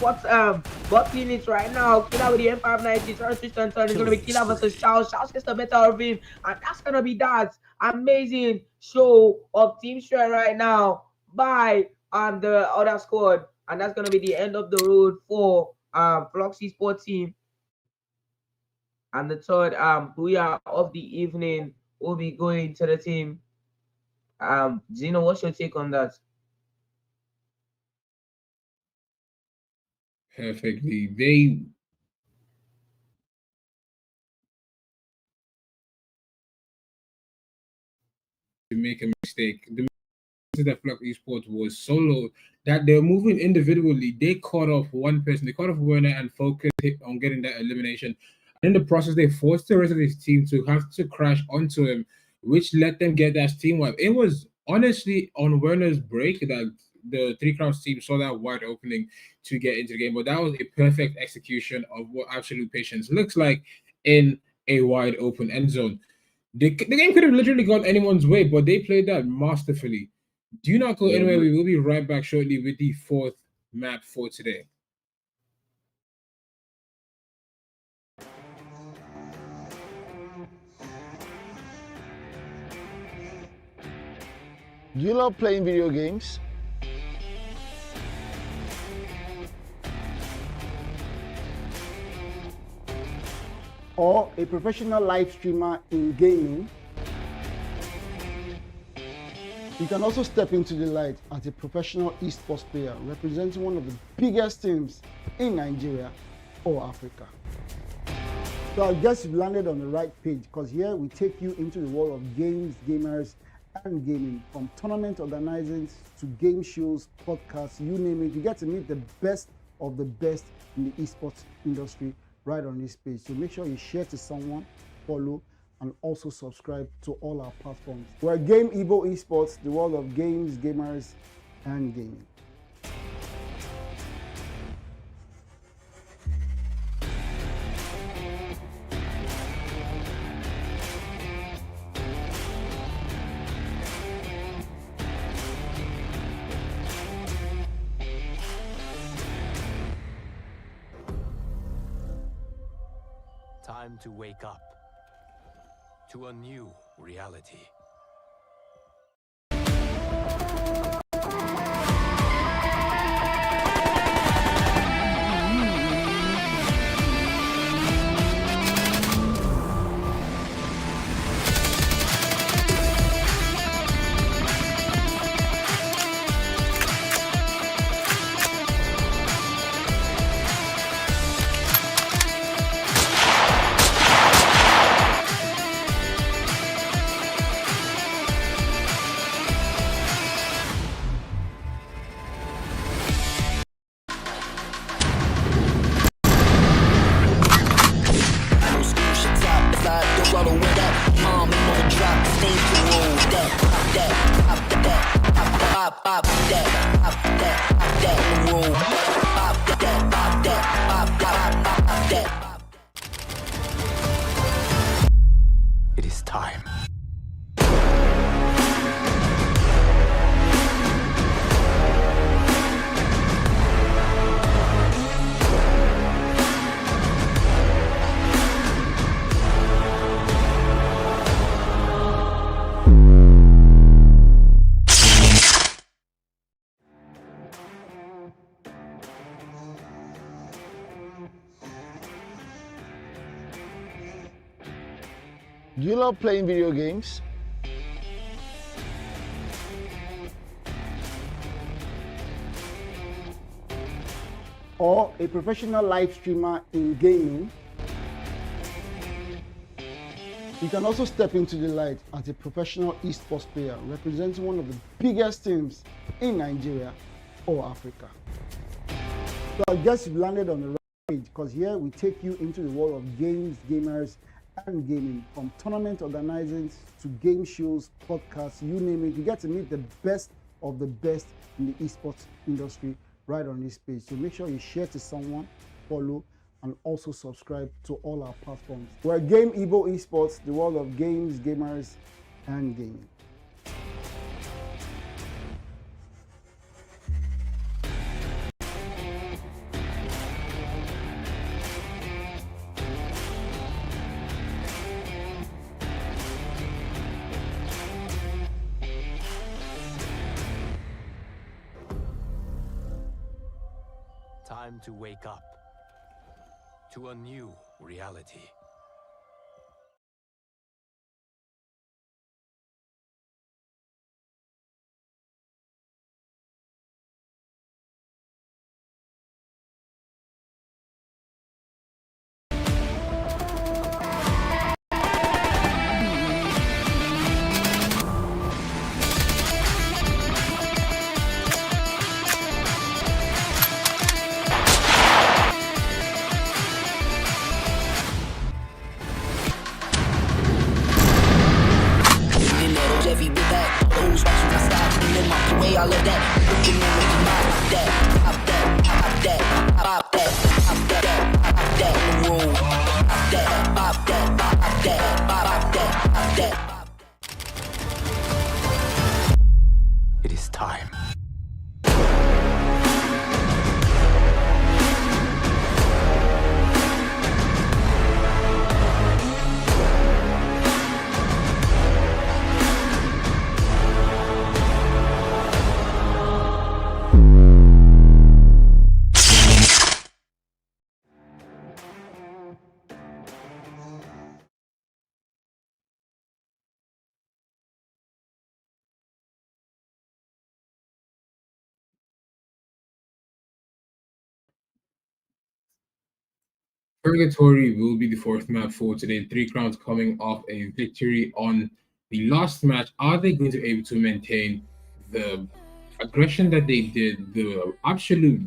bottling it right now. Killer with the M590. Turn switch and turn. It's gonna be Killer versus Charles. Charles gets the better of him, and that's gonna be that amazing show of team strength right now by the other squad. And that's gonna be the end of the road for Flox Esports team. And the third booyah of the evening will be going to the team. Zeno, what's your take on that? Perfectly. They to make a mistake. The that Flock Esports was solo that they're moving individually. They caught off one person, they caught off Werner and focused on getting that elimination. And in the process, they forced the rest of his team to have to crash onto him, which let them get that team wipe. It was honestly on Werner's break that the Three Crowns team saw that wide opening to get into the game, but that was a perfect execution of what absolute patience looks like in a wide open end zone. The game could have literally gone anyone's way, but they played that masterfully. Do not go anywhere. We will be right back shortly with the 4th map for today. Do you love playing video games? Or a professional live streamer in gaming? You can also step into the light as a professional esports player representing one of the biggest teams in Nigeria or Africa. So I guess you've landed on the right page, because here we take you into the world of games, gamers, and gaming. From tournament organizing to game shows, podcasts, you name it. You get to meet the best of the best in the esports industry right on this page. So make sure you share to someone, follow, and also subscribe to all our platforms. We're Game Evo Esports, the world of games, gamers, and gaming. Time to wake up to a new reality. It is time. Do you love playing video games? Or a professional live streamer in gaming? You can also step into the light as a professional esports player representing one of the biggest teams in Nigeria or Africa. So I guess you've landed on the right page, because here we take you into the world of games, gamers, and gaming. From tournament organizing to game shows, podcasts, you name it. You get to meet the best of the best in the esports industry right on this page. So make sure you share to someone, follow, and also subscribe to all our platforms. We're Game Evo Esports, the world of games, gamers, and gaming. Time to wake up to a new reality. Heavy with that, those watching my style, and in my way, all of that. Looking in the mind, that, pop that, pop that, pop that, pop that, pop that, in the room. Pop that, pop that, pop that, pop that, pop that. It is time. Purgatory will be the fourth map for today. Three Crowns coming off a victory on the last match. Are they going to be able to maintain the aggression that they did, the absolute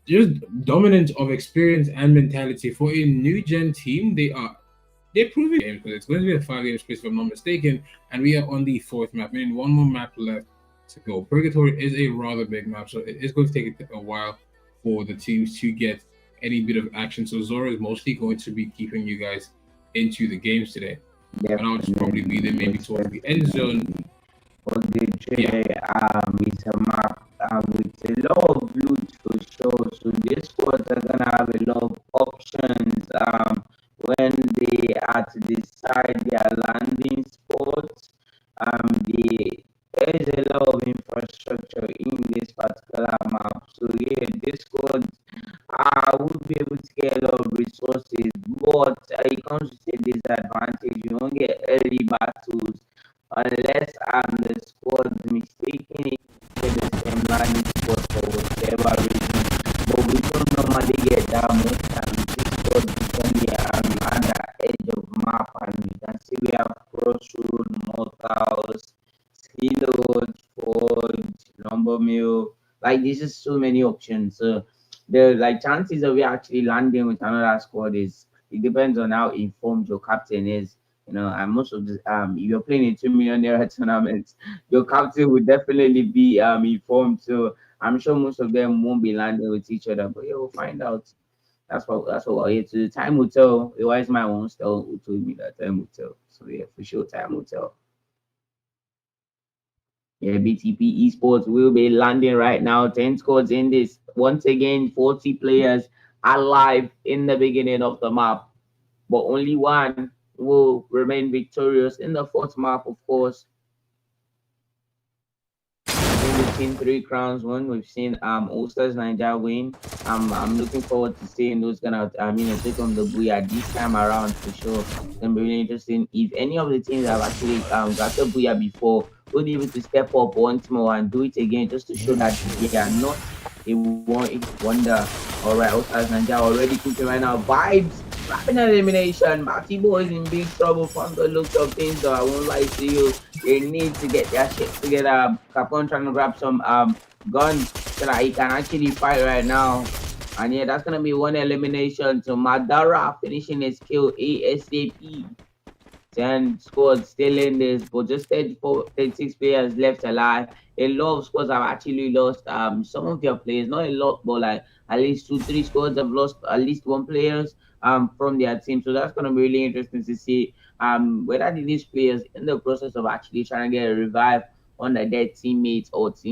just dominance of experience and mentality for a new gen team? They're proving games because it's going to be a 5-game space if I'm not mistaken, and we are on the fourth map, meaning one more map left to go. Purgatory is a rather big map, so it is going to take a while for the teams to get any bit of action. So Zora is mostly going to be keeping you guys into the games today. And I'll just probably be there maybe towards the end zone. For the trade, it's a map with a lot of loot for sure. So this squads are gonna have a lot of options when they are to decide their landing spots. There is a lot of infrastructure in this particular map. So yeah, this squad will be able to get a lot of resources, but it comes with a disadvantage. You won't get early battles unless the squad mistakenly get the same landing spot for whatever reason. But we don't normally get that much time. This squad is only at the edge of map, and you can see we have Crossroad, Mortals, Skilload, Forge, Lumber Mill. Like this is so many options. So the chances of you actually landing with another squad is, it depends on how informed your captain is. And most of the if you're playing in 2 million naira tournaments, your captain will definitely be informed. So I'm sure most of them won't be landing with each other, but yeah, we'll find out. That's what we're here to do. Time will tell. A wise man once who told me that time will tell. So yeah, for sure, time will tell. Yeah, BTP Esports will be landing right now. 10 squads in this. Once again, 40 players alive in the beginning of the map, but only one will remain victorious in the fourth map, of course. We've seen 3 Crowns win. We've seen Ulsters Niger win. I'm looking forward to seeing those gonna take on the Booyah this time around for sure. It's gonna be really interesting. If any of the teams have actually got the Booyah before, will be able to step up once more and do it again, just to show that they are not a wonder. All right, Ulsters Niger already cooking right now. Vibes. Rapid elimination. Matty Boy is in big trouble from the looks of things, though. I won't lie to you. They need to get their shit together. Capone trying to grab some guns so that he can actually fight right now. And yeah, that's gonna be one elimination to Madara finishing his kill ASAP. 10 squads still in this, but just 36 players left alive. A lot of squads have actually lost some of their players, not a lot, but like at least 2, 3 squads have lost at least one players from their team. So that's gonna be really interesting to see whether these players in the process of actually trying to get a revive under their teammates, or it's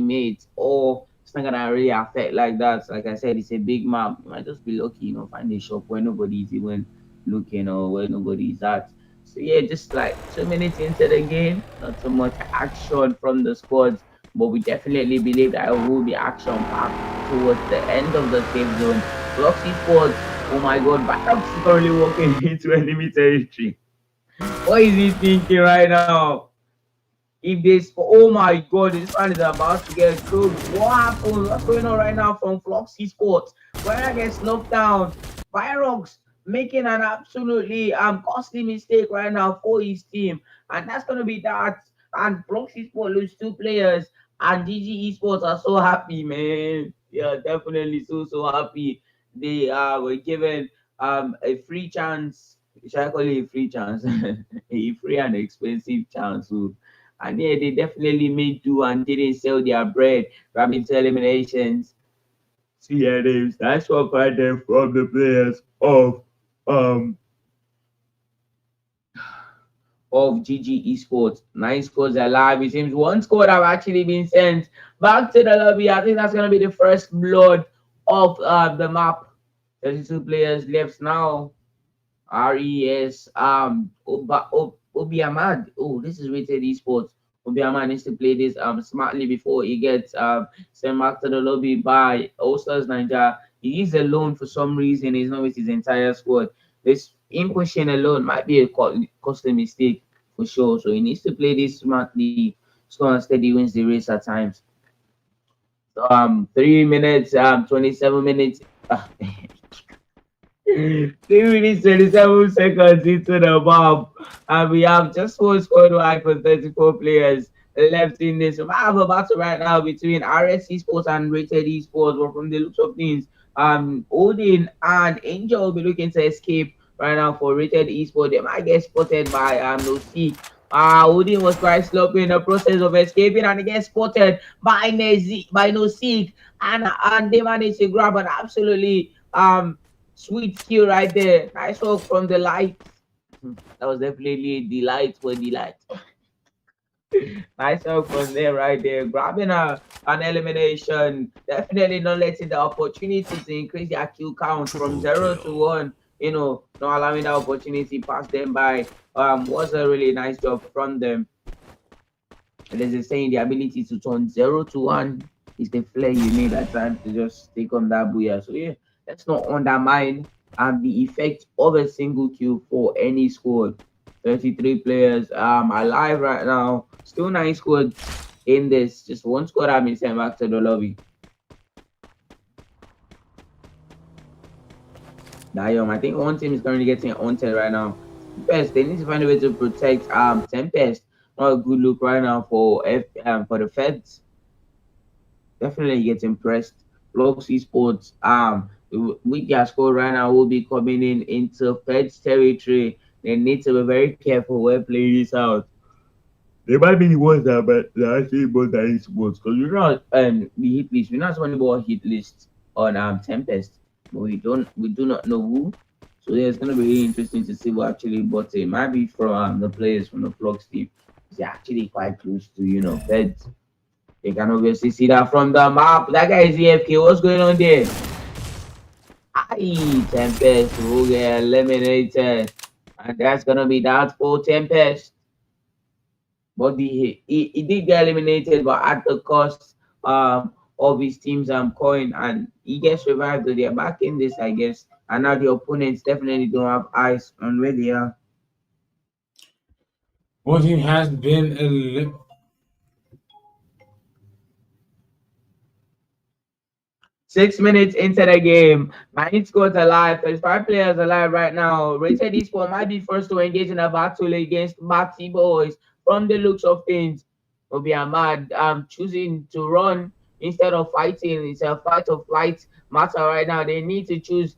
not gonna really affect like that. So like I said, it's a big map. You might just be lucky, find a shop where nobody's even looking or where nobody's at. So yeah, just like 2 minutes into the game, not so much action from the squads, but we definitely believe that it will be action packed towards the end of the safe zone. Roxy Sports, oh my god, Backup is currently walking into enemy territory. What is he thinking right now? If this, oh my god, this man is about to get killed. What happened? What's going on right now from Floxy Sports? Where gets knocked down. Virox making an absolutely costly mistake right now for his team, and that's gonna be that. And Floxy Sports lose 2 players, and GG Esports are so happy, man. Yeah, definitely so happy. They were given a free chance. Should I call it a free chance? A free and expensive chance. So, and yeah, they definitely made do and didn't sell their bread, grabbing to eliminations. See yeah, names. That's what find them from the players um of GG Esports. 9 scores alive. It seems 1 squad have actually been sent back to the lobby. I think that's gonna be the first blood of the map. 32 players left now. RES Obi Ahmad. Oh, this is rated esports. Obi Ahmad needs to play this smartly before he gets sent back to the lobby by Ulsters Niger. He is alone for some reason. He's not with his entire squad. This him pushing alone might be a costly mistake for sure. So he needs to play this smartly. Score and steady wins the race at times. So, 3 minutes, 27 minutes. 3 minutes 27 seconds into the bomb, and we have just 1 squad wide for 34 players left in this. We have a battle right now between RS Esports and Rated Esports. But from the looks of things, Odin and Angel will be looking to escape right now for Rated Esports. They might get spotted by No Seek. Odin was quite sloppy in the process of escaping, and he gets spotted by No Seek, and they managed to grab an absolutely sweet skill right there. Nice work from the light. That was definitely a delight for delight. Nice work from there right there. Grabbing an elimination. Definitely not letting the opportunity to increase their kill count from 0 to 1. Not allowing that opportunity pass them by. Was a really nice job from them. And as they saying, the ability to turn 0 to 1 is the flair you need at times to just take on that booyah. So yeah, let's not undermine the effect of a single kill for any squad. 33 players alive right now. Still 9 squads in this. Just 1 squad have been sent back to the lobby. I think one team is currently getting haunted right now. First, they need to find a way to protect Tempest. Not a good look right now for the Feds. Definitely get impressed. Blocks Esports with their score right now will be coming into Feds territory. They need to be very careful when playing this out. They might be the ones that actually bought that Esports, because we're not the hit list. We're not only about hit list on Tempest, but we do not know who. So yeah, it's gonna be really interesting to see what actually bought it. Might be from the players from the Flux team. They're actually quite close to Feds. You can obviously see that from the map. That guy is EFK. What's going on there? Aye, Tempest will get eliminated. And that's gonna be that for Tempest. But he did get eliminated, but at the cost of his team's coin, and he gets revived. So they're back in this, I guess. And now the opponents definitely don't have eyes on where they are. One team has been 6 minutes into the game, 9 squads alive, 35 players alive right now. Rated Esports might be first to engage in a battle against Batty Boys. From the looks of things, Obi Ahmad choosing to run instead of fighting. It's a fight or flight matter right now. They need to choose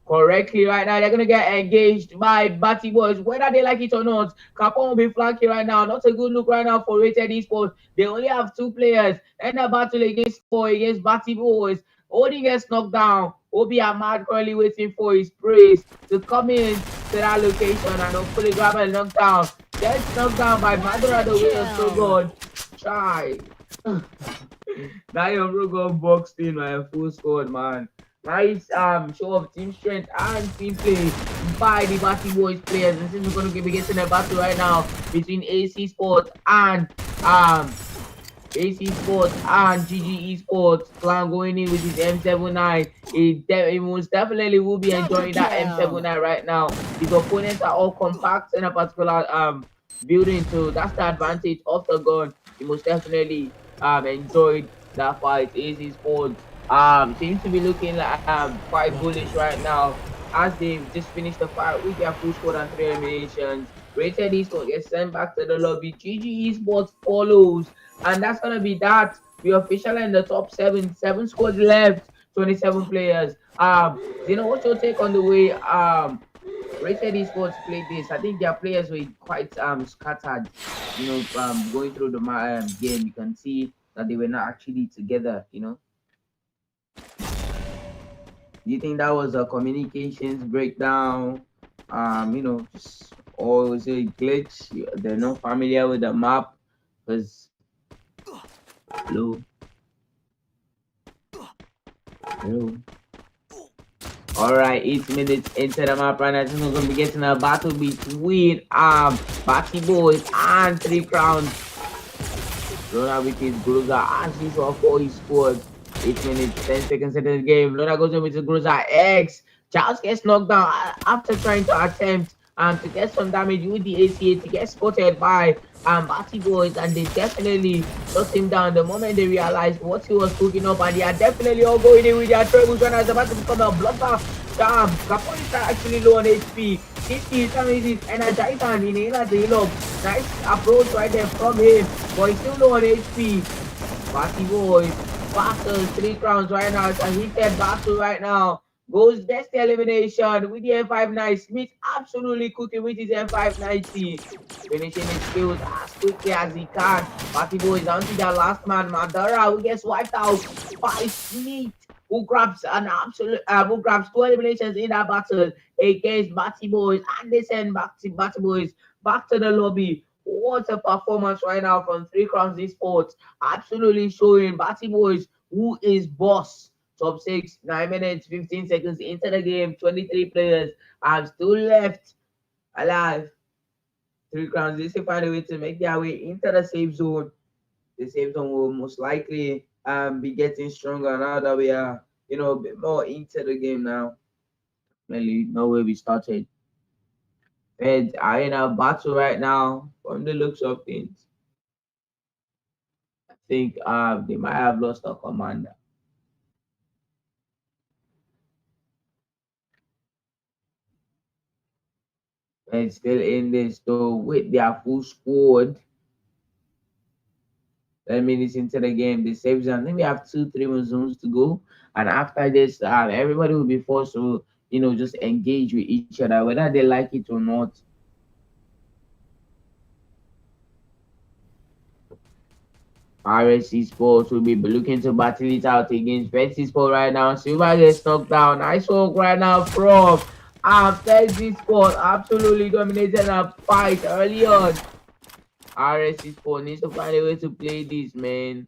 correctly right now. They're gonna get engaged by Batty Boys, whether they like it or not. Capone will be flanking right now. Not a good look right now for Rated Esports. They only have 2 players and a battle against Batty Boys. Odin gets knocked down. Obi Ahmad currently waiting for his praise to come in to that location and hopefully grab a knockdown. Gets knocked down by Madura the way of so good. Try. Now your bro got boxed in by a full squad, man. Nice show of team strength and team play by the Batty Boys players. This is going to be getting a battle right now between AC Sports and AC Sports and GG Esports. Clan going in with his M79. He most definitely will be enjoying that M79 right now. His opponents are all compact in a particular building, so that's the advantage of the gun. He most definitely enjoyed that fight. AC Sports seems to be looking like quite bullish right now as they've just finished the fight with their full squad and 3 eliminations. Rated Esports gets sent back to the lobby. GG Esports follows, and that's gonna be that. We officially in the top 7. 7 squads left, 27 players. Zeno, what's your take on the way Rated Esports played this? I think their players were quite scattered. Going through the game, you can see that they were not actually together. Do you think that was a communications breakdown? Just or was it a glitch? They're not familiar with the map because hello. All right, 8 minutes into the map right now. This is gonna be getting a battle between Batty Boys and 3 Crowns. Lona with his Gruza as usual for his squad. 8 minutes, 10 seconds into the game. Lona goes in with his Gruza X. Charles gets knocked down after trying to attempt to get some damage with the ACA to get spotted by Batty Boys, and they definitely shut him down the moment they realized what he was cooking up, and they are definitely all going in with their trebles when it's about to become a bloodbath. Capone is actually low on HP. 50 times his energizer and inhaler to heal up. Nice approach right there from him, but he's still low on HP. Batty Boys battles 3 Crowns right now. It's a heated battle right now. Goes best elimination with the M590. Smith absolutely cooking with his M590. Finishing his skills as quickly as he can. Batty Boy is down to their last man, Madara, who gets wiped out by Smith, who grabs 2 eliminations in that battle against Batty Boys, and they send Batty Boys back to the lobby. What a performance right now from 3 Crowns Esports. Absolutely showing Batty Boys who is boss. Top 6, 9 minutes, 15 seconds into the game, 23 players are still left alive. 3 Crowns, they still find a way to make their way into the safe zone. The safe zone will most likely be getting stronger now that we are, a bit more into the game now. Really, know where we started. Feds are in a battle right now from the looks of things. I think they might have lost a commander. And still in this though with their full squad. 10 minutes into the game, the save zone. Then we have 2-3 more zones to go, and after this, everybody will be forced to just engage with each other, whether they like it or not. RSC Sports will be looking to battle it out against Betsy Sport right now. Silva gets knocked down. Nice work right now from Betsy Sport. Absolutely dominated a fight early on. RSC Sport needs to find a way to play this, man.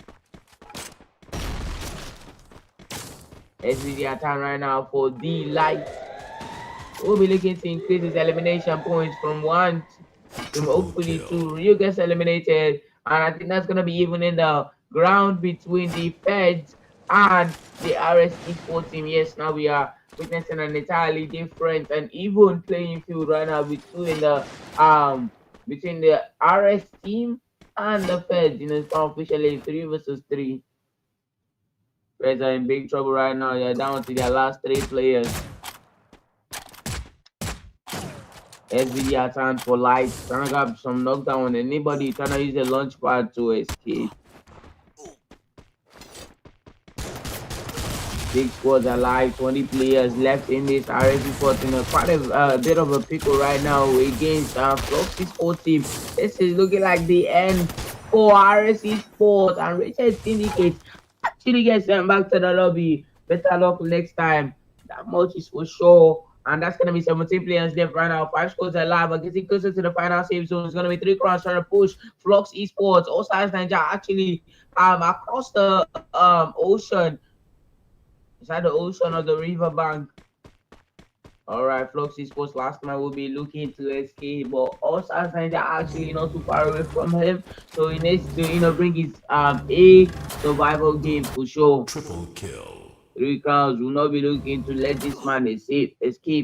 SVD attack right now for the light. We'll be looking to increase his elimination points from 1 to hopefully 2. Rio gets eliminated, and I think that's gonna be even in the ground between the Feds and the RSC Sport team. Yes, now we are witnessing an entirely different and even playing field right now between the between the RS team and the Feds. It's not officially 3 versus 3. Feds are in big trouble right now. They're down to their last 3 players. SVD are trying for light, trying to grab some knockdown on anybody trying to use the launch pad to escape. Big squads alive, 20 players left in this RSC Sports in quite a bit of a pickle right now against Floxy Sports team. This is looking like the end for RSC Sports, and Richard Syndicate actually gets sent back to the lobby. Better luck next time. That much is for sure. And that's gonna be 17 players left right now. 5 scores alive, but getting closer to the final save zone. It's gonna be 3 crowns trying to push Flux Esports, All Stars Nigeria actually across the ocean. Is that the ocean or the riverbank? All right, Flux Esports last man will be looking to escape, but All Stars Nigeria actually not too far away from him, so he needs to bring his a survival game for sure. Triple kill. 3 crowns will not be looking to let this man escape,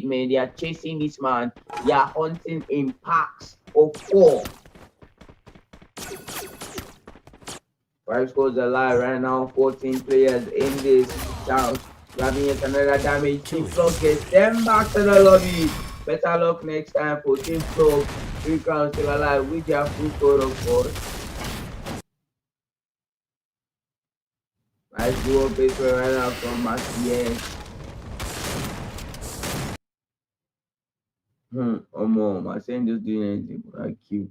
man. They are chasing this man. They are hunting in packs of 4. 5 scores alive right now. 14 players in this house. Grabbing yet another damage. Team Flux gets them back to the lobby. Better luck next time for Team Flux. 3 crowns still alive with their full score, of course. Nice duo paper right now from Macias. Marcin just doing anything but that cute.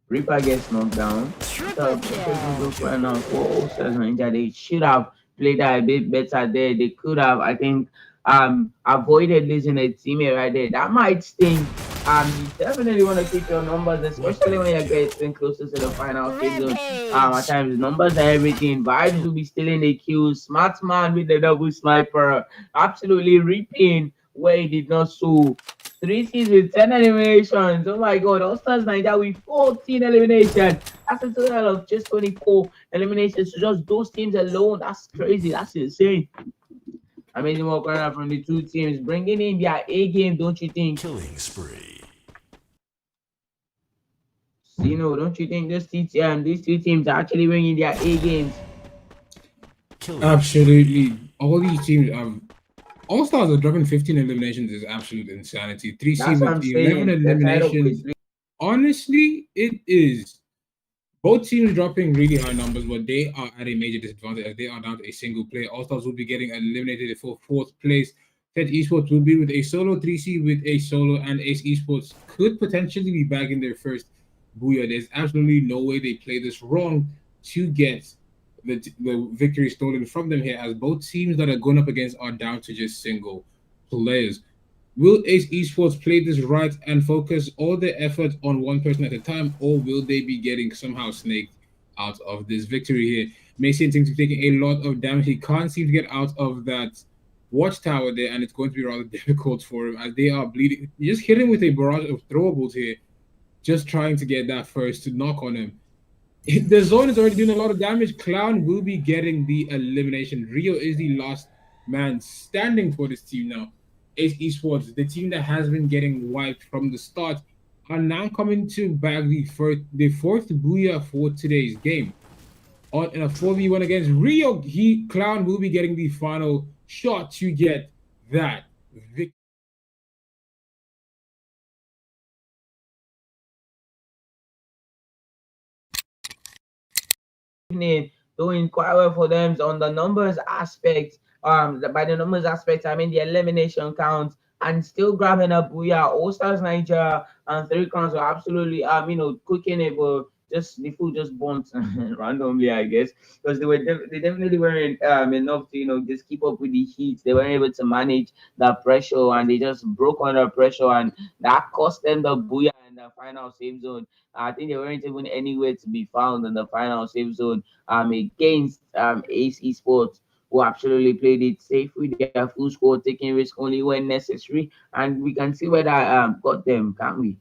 Reaper gets knocked down. Triple kill. Right now for Ulsters Ninja, they should have played that a bit better there. They could have, I think, avoided losing a teammate right there. That might sting. You definitely want to keep your numbers, especially when you're getting closer to the final season. At times numbers are everything. Vibes will be stealing the kills. Smart man with the double sniper, absolutely reaping where he did not sow. 3 seasons, 10 eliminations. Oh my god, All Stars Nigeria with 14 eliminations. That's a total of just 24 eliminations to just those teams alone. That's crazy. That's insane. Amazing work right now from the 2 teams, bringing in their A game, don't you think? Killing spree. Don't you think these 2 teams are actually bringing their A games? Absolutely. All these teams have All Stars are dropping 15 eliminations is absolute insanity. 3C That's what with I'm 11 saying. They're tied up eliminations. with 3. Honestly, it is. Both teams dropping really high numbers, but they are at a major disadvantage as they are down to a single player. All Stars will be getting eliminated for 4th place. Fed Esports will be with a solo, 3C with a solo, and Ace Esports could potentially be back in their first booyah. There's absolutely no way they play this wrong to get the victory stolen from them here, as both teams that are going up against are down to just single players. Will Ace Esports play this right and focus all their effort on one person at a time, or will they be getting somehow snaked out of this victory here? Mason seems to be taking a lot of damage. He can't seem to get out of that watchtower there, and it's going to be rather difficult for him as they are bleeding. You just hit him with a barrage of throwables here, just trying to get that first to knock on him. The zone is already doing a lot of damage. Clown will be getting the elimination. Rio is the last man standing for this team now. Ace Esports, the team that has been getting wiped from the start, are now coming to bag the fourth booyah for today's game. In a 4v1 against Rio, Clown will be getting the final shot to get that victory. Doing quite well for them on the numbers aspect. By the numbers aspect, I mean the elimination count, and still grabbing a booyah. All Stars Nigeria and 3 crowns are absolutely cooking it, but just the food just burnt randomly, I guess, because they definitely weren't enough to just keep up with the heat. They weren't able to manage the pressure, and they just broke under pressure, and that cost them the booyah in the final save zone. I think they weren't even anywhere to be found in the final save zone against Ace Esports, who absolutely played it safe with their full score, taking risk only when necessary. And we can see where that got them, can't we?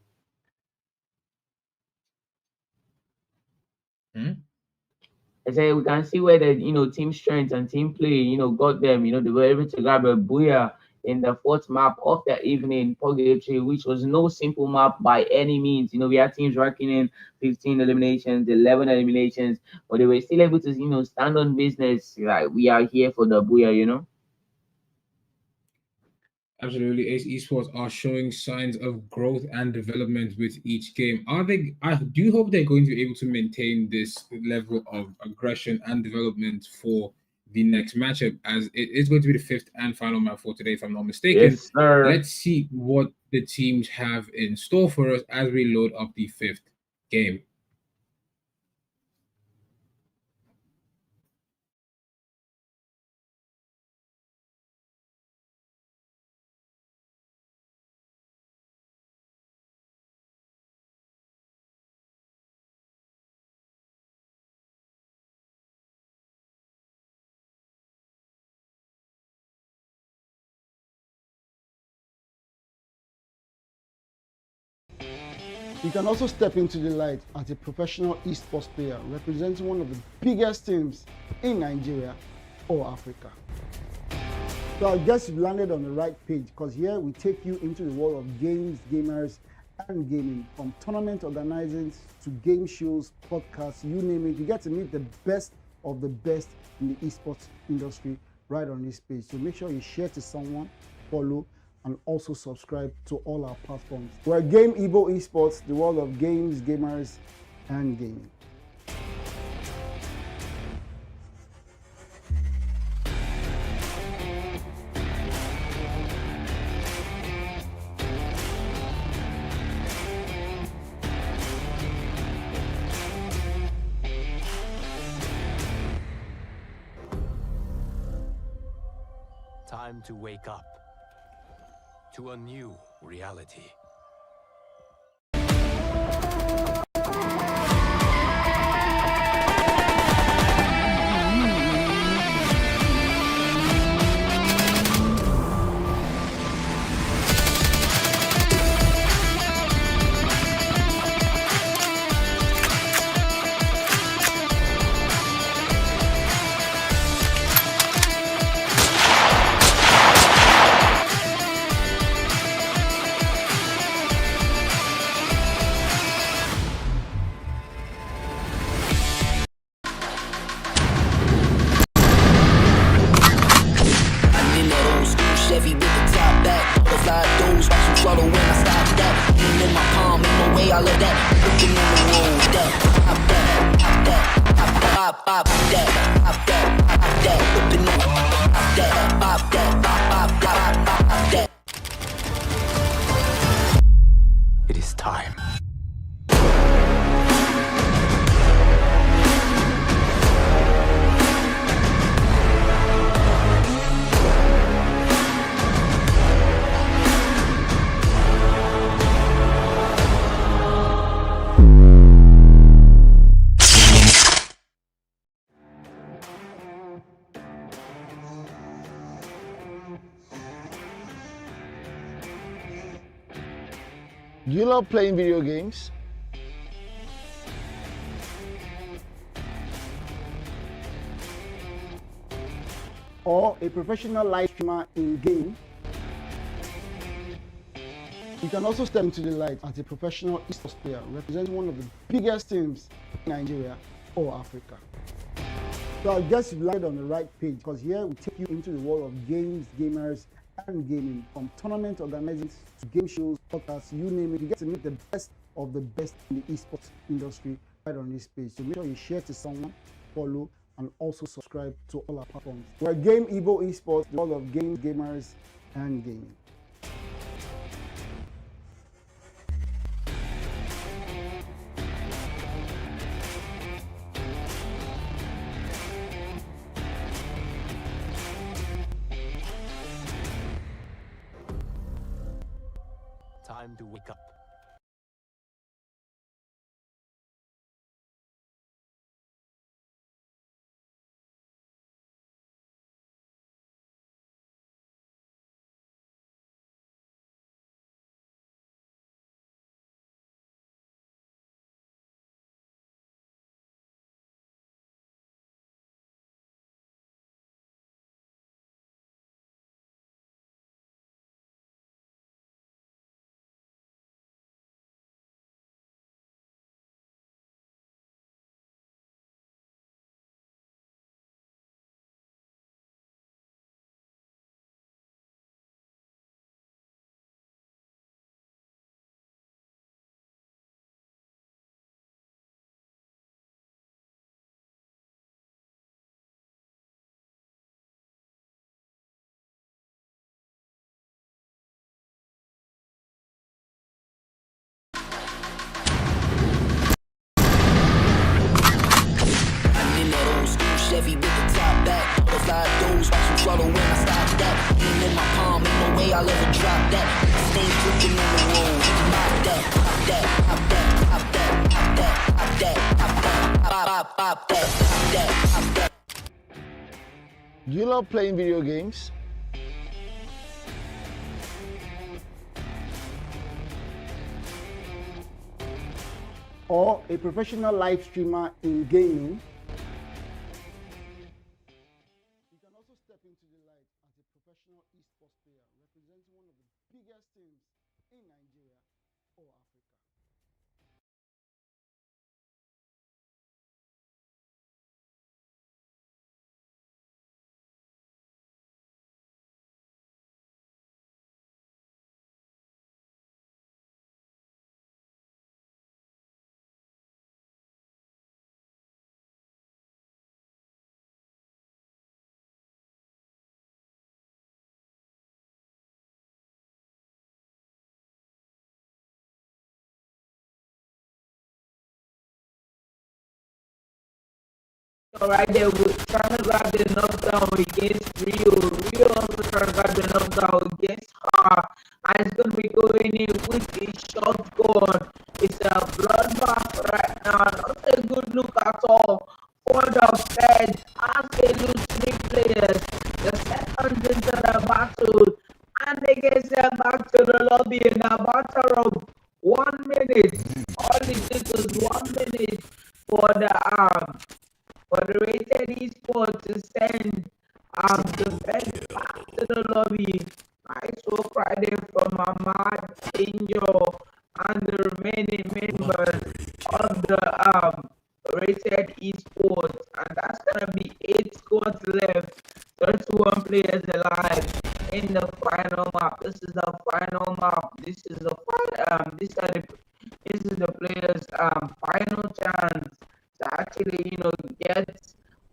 I say we can see where the team strength and team play got them. They were able to grab a booyah in the 4th map of the evening, Purgatory, which was no simple map by any means. We had teams ranking in 15 eliminations, 11 eliminations, but they were still able to stand on business. Like, we are here for the booyah. Absolutely, Ace Esports are showing signs of growth and development with each game. Are they? I do hope they're going to be able to maintain this level of aggression and development for the next matchup, as it is going to be the 5th and final map for today, if I'm not mistaken. Yes, sir. Let's see what the teams have in store for us as we load up the 5th game. You can also step into the light as a professional esports player representing one of the biggest teams in Nigeria or Africa. So I guess you've landed on the right page, because here we take you into the world of games, gamers, and gaming. From tournament organizing to game shows, podcasts, you name it. You get to meet the best of the best in the esports industry right on this page. So make sure you share to someone, follow, and also subscribe to all our platforms. We're Game Evo Esports, the world of games, gamers, and gaming. Time to wake up to a new reality. Chevy with the top back, butterfly doors, watch you swallow when I stop that. Aim in my palm, ain't no way I let that. Looking on the road, that, pop that, pop that, pop that, pop that, pop that. Looking on, pop that, pop that, pop that, pop that. It is time. Do you love playing video games? Or a professional live streamer in game? You can also step into the light as a professional esports player representing one of the biggest teams in Nigeria or Africa. So I guess you've landed on the right page, because here we take you into the world of games, gamers, and gaming. From tournament organizing to game shows, podcasts, you name it. You get to meet the best of the best in the esports industry right on this page. So make sure you share to someone, follow, and also subscribe to all our platforms. We're Game Evo Esports, the world of games, gamers, and gaming. Time to wake up. Chevy with the top back, butterfly doors, watch you swallow when I stop that. Aim in my palm, ain't no way I'll ever drop that. Stay looking on the road, pop that, pop that, pop that, pop that, pop that, pop that, pop that, pop that. Do you love playing video games? or a professional live streamer in gaming, you can also step into the light as a professional esports player representing one of the biggest teams in Nigeria or Africa. Right there, we're trying to grab the knockdown against Rio. Rio also trying to grab the knockdown against her. And it's going to be going in with a shotgun. It's a bloodbath right now. Not a good look at all for the Fed as they lose 3 players. The seconds into the battle. And they get sent back to the lobby in a matter of 1 minute. All it took was 1 minute for the rated esports to send the Fed back to the lobby. Nice work right there from Ahmad, Angel, and the remaining members of the rated esports. And that's gonna be 8 squads left, 31 players alive in the final map. This is the final map. This is the this is the players' final chance to actually, get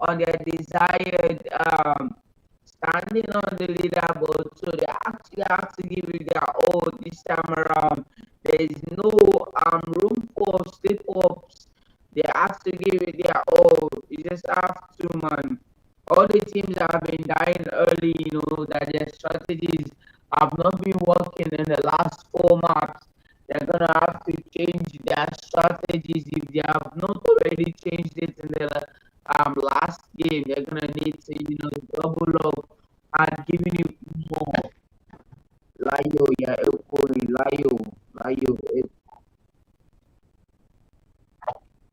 on their desired standing on the leaderboard. So they actually have to give it their all this time around. There is no room for slip ups. They have to give it their all. You just have to, man. All the teams that have been dying early, that their strategies have not been working in the last 4 maps. They're gonna have to change their strategies if they have not already changed it in the last game. They're gonna need to double up and giving it more. Layo, yeah, Layo.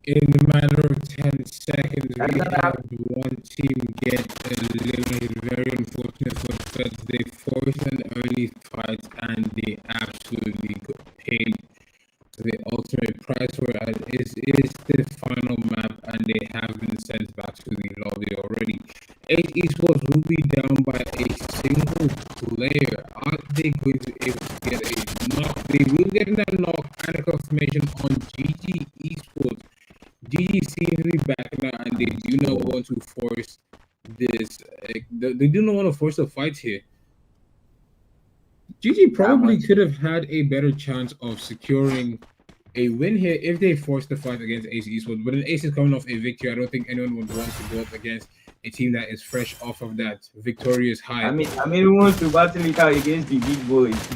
In a matter of 10 seconds, we have one team get eliminated. Very unfortunate for the Feds. They forced an early fight and they absolutely got paid the ultimate price for it. Is the final map and they have been sent back to the lobby already. 8 Esports will be down by a single player. Are they going to be able to get a knock? They will get that knock and a confirmation on GG Esports. GG seems to be back now, and they do not want to force this. They do not want to force a fight here. GG probably could have had a better chance of securing a win here if they forced the fight against Ace Esports. But an Ace is coming off a victory. I don't think anyone would want to go up against a team that is fresh off of that victorious high. I mean, we want to battle it out against the big boys.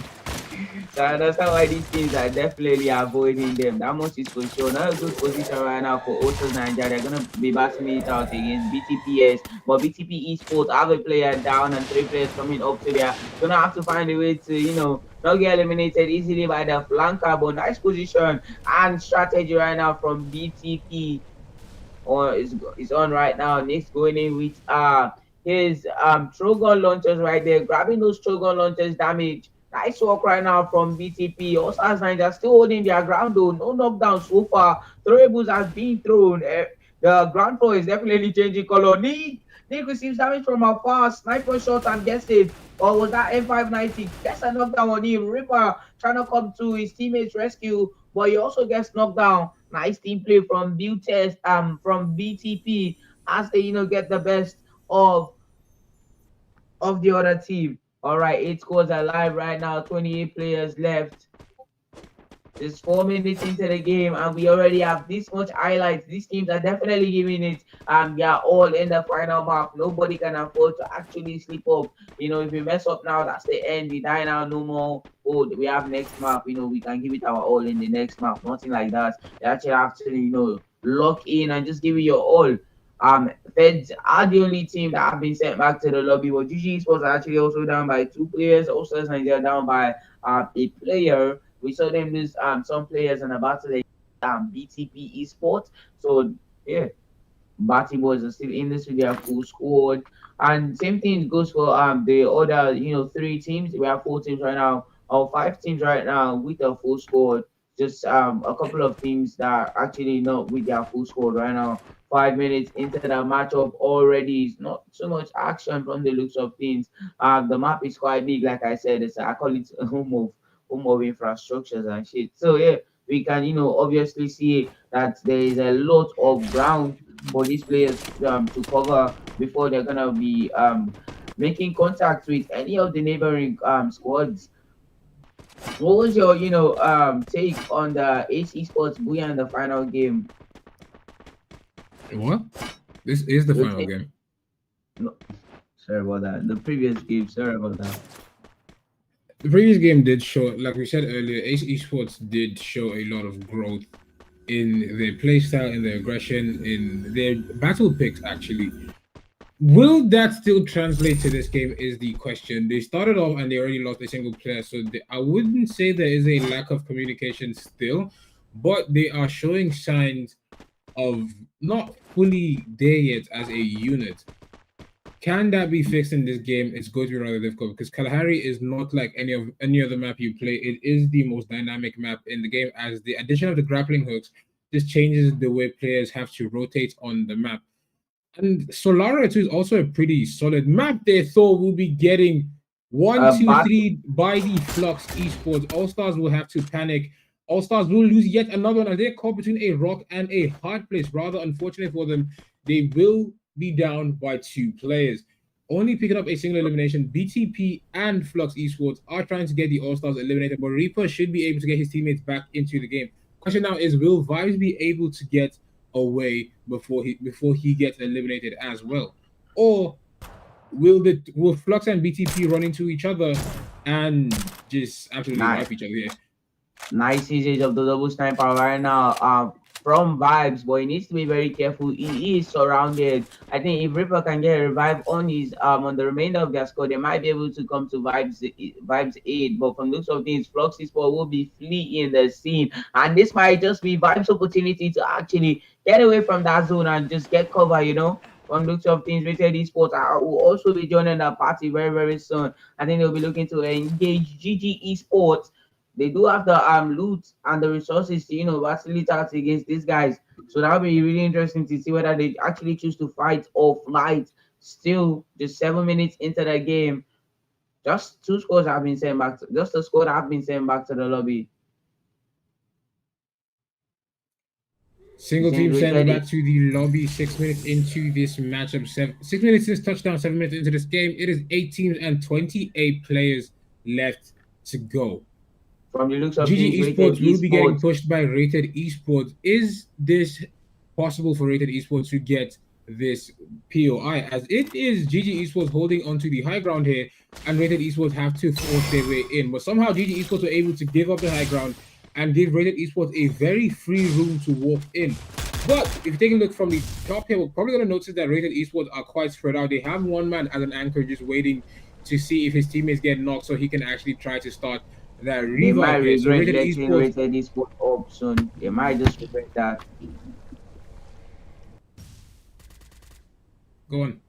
So I understand why these teams are definitely avoiding them. That much is for sure. Not a good position right now for Osos Nigeria. They're going to be battling it out against BTPS. But BTP Esports have a player down and 3 players coming up to there. Going to have to find a way to, not get eliminated easily by the flanker. But nice position and strategy right now from BTP. Or is on right now. Next going in with his Trogon launchers right there. Grabbing those Trogon launchers damage. Nice work right now from BTP. Osas Niger still holding their ground though. No knockdown so far. Throwables has been thrown. The ground floor is definitely changing color. Nick receives damage from afar. Sniper shot, I'm guessing. Or was that M590? Gets a knockdown on him. Ripper trying to come to his teammates' rescue. But he also gets knocked down. Nice team play from Build-Test, from BTP as they, get the best of the other team. All right, 8 scores alive right now, 28 players left. Just 4 minutes into the game, and we already have this much highlights. These teams are definitely giving it. They are all in the final map. Nobody can afford to actually slip up. If you mess up now, that's the end. We die now, no more. Oh, we have next map. We can give it our all in the next map. Nothing like that. You actually have to, lock in and just give it your all. Feds are the only team that have been sent back to the lobby. But GG was actually also down by 2 players. Also, Nigeria down by a player. We saw them lose some players in the battle BTP Esports. So yeah, Batty boys are still in this with their full squad. And same thing goes for the other, three teams. We have four teams right now, or five teams right now with a full squad. Just a couple of teams that are actually not with their full squad right now. 5 minutes into the matchup already, it's not so much action from the looks of things. The map is quite big, like I said. I call it a home of infrastructures and shit. So yeah, we can obviously see that there is a lot of ground for these players to cover before they're gonna be making contact with any of the neighboring squads. What was your take on the AC Sports Booyah in the final game? What? This is the Your final take? game. No, sorry about that. The previous game. Sorry about that. The previous game did show, like we said earlier, Ace Esports did show a lot of growth in their playstyle, in their aggression, in their battle picks, actually. Will that still translate to this game is the question. They started off and they already lost a single player, so I wouldn't say there is a lack of communication still, but they are showing signs of not fully there yet as a unit. Can that be fixed in this game? It's going to be rather difficult because Kalahari is not like any other map you play. It is the most dynamic map in the game, as the addition of the grappling hooks just changes the way players have to rotate on the map. And Solara 2 is also a pretty solid map. They thought we'll be getting one, two, But three by the Flux Esports. All Stars will have to panic. All Stars will lose yet another one, and they're caught between a rock and a hard place. Rather unfortunate for them, they will be down by 2 players. Only picking up a single elimination, BTP and Flux Esports are trying to get the All Stars eliminated, but Reaper should be able to get his teammates back into the game. Question now is, will Vibes be able to get away before he gets eliminated as well, or will Flux and BTP run into each other and just absolutely wipe each other here? Nice usage of the double sniper right now from Vibes, but he needs to be very careful. He is surrounded. I think if Ripper can get a revive on his on the remainder of their squad, they might be able to come to Vibes aid. But from looks of things, Fluxy Sport will be fleeing the scene, and this might just be Vibes' opportunity to actually get away from that zone and just get cover. From looks of things, Rated Esports will also be joining that party very, very soon. I think they'll be looking to engage GG Esports. They do have the loot and the resources to battle it out against these guys. So that'll be really interesting to see whether they actually choose to fight or flight. Still, just 7 minutes into the game, just 2 scores have been sent back. Just a score that have been sent back to the lobby. Single team sent back to the lobby 6 minutes into this matchup. 6 minutes since touchdown, 7 minutes into this game. It is 8 teams and 28 players left to go. From the looks of GG Esports will be getting pushed by Rated Esports. Is this possible for Rated Esports to get this POI? As it is GG Esports holding onto the high ground here, and Rated Esports have to force their way in. But somehow GG Esports were able to give up the high ground and give Rated Esports a very free room to walk in. But if you take a look from the top here, we're probably going to notice that Rated Esports are quite spread out. They have one man as an anchor just waiting to see if his teammates get knocked so he can actually try to start that revive. They might regret so getting Rated Esports up soon. They might just regret that. Go on.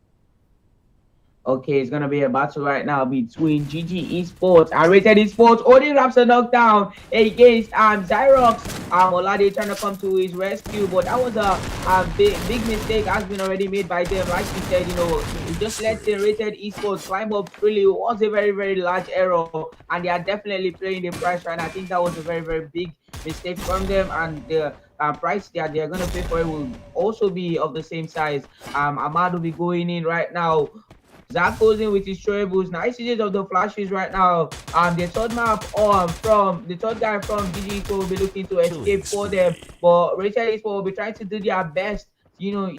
Okay, it's gonna be a battle right now between GG Esports and Rated Esports. Odin wraps a knockdown against Zyrox. Olade trying to come to his rescue, but that was a big mistake has been already made by them. Like we said, he just let the Rated Esports climb up freely. It was a very, very large error, and they are definitely playing the price right now. I think that was a very, very big mistake from them, and the price that they're gonna pay for it will also be of the same size. Ahmad will be going in right now. Zach goes in with his throwables. Nice usage of the flashes right now. The third map from the third guy from GG will be looking to escape for them. But Rachel Esports will be trying to do their best,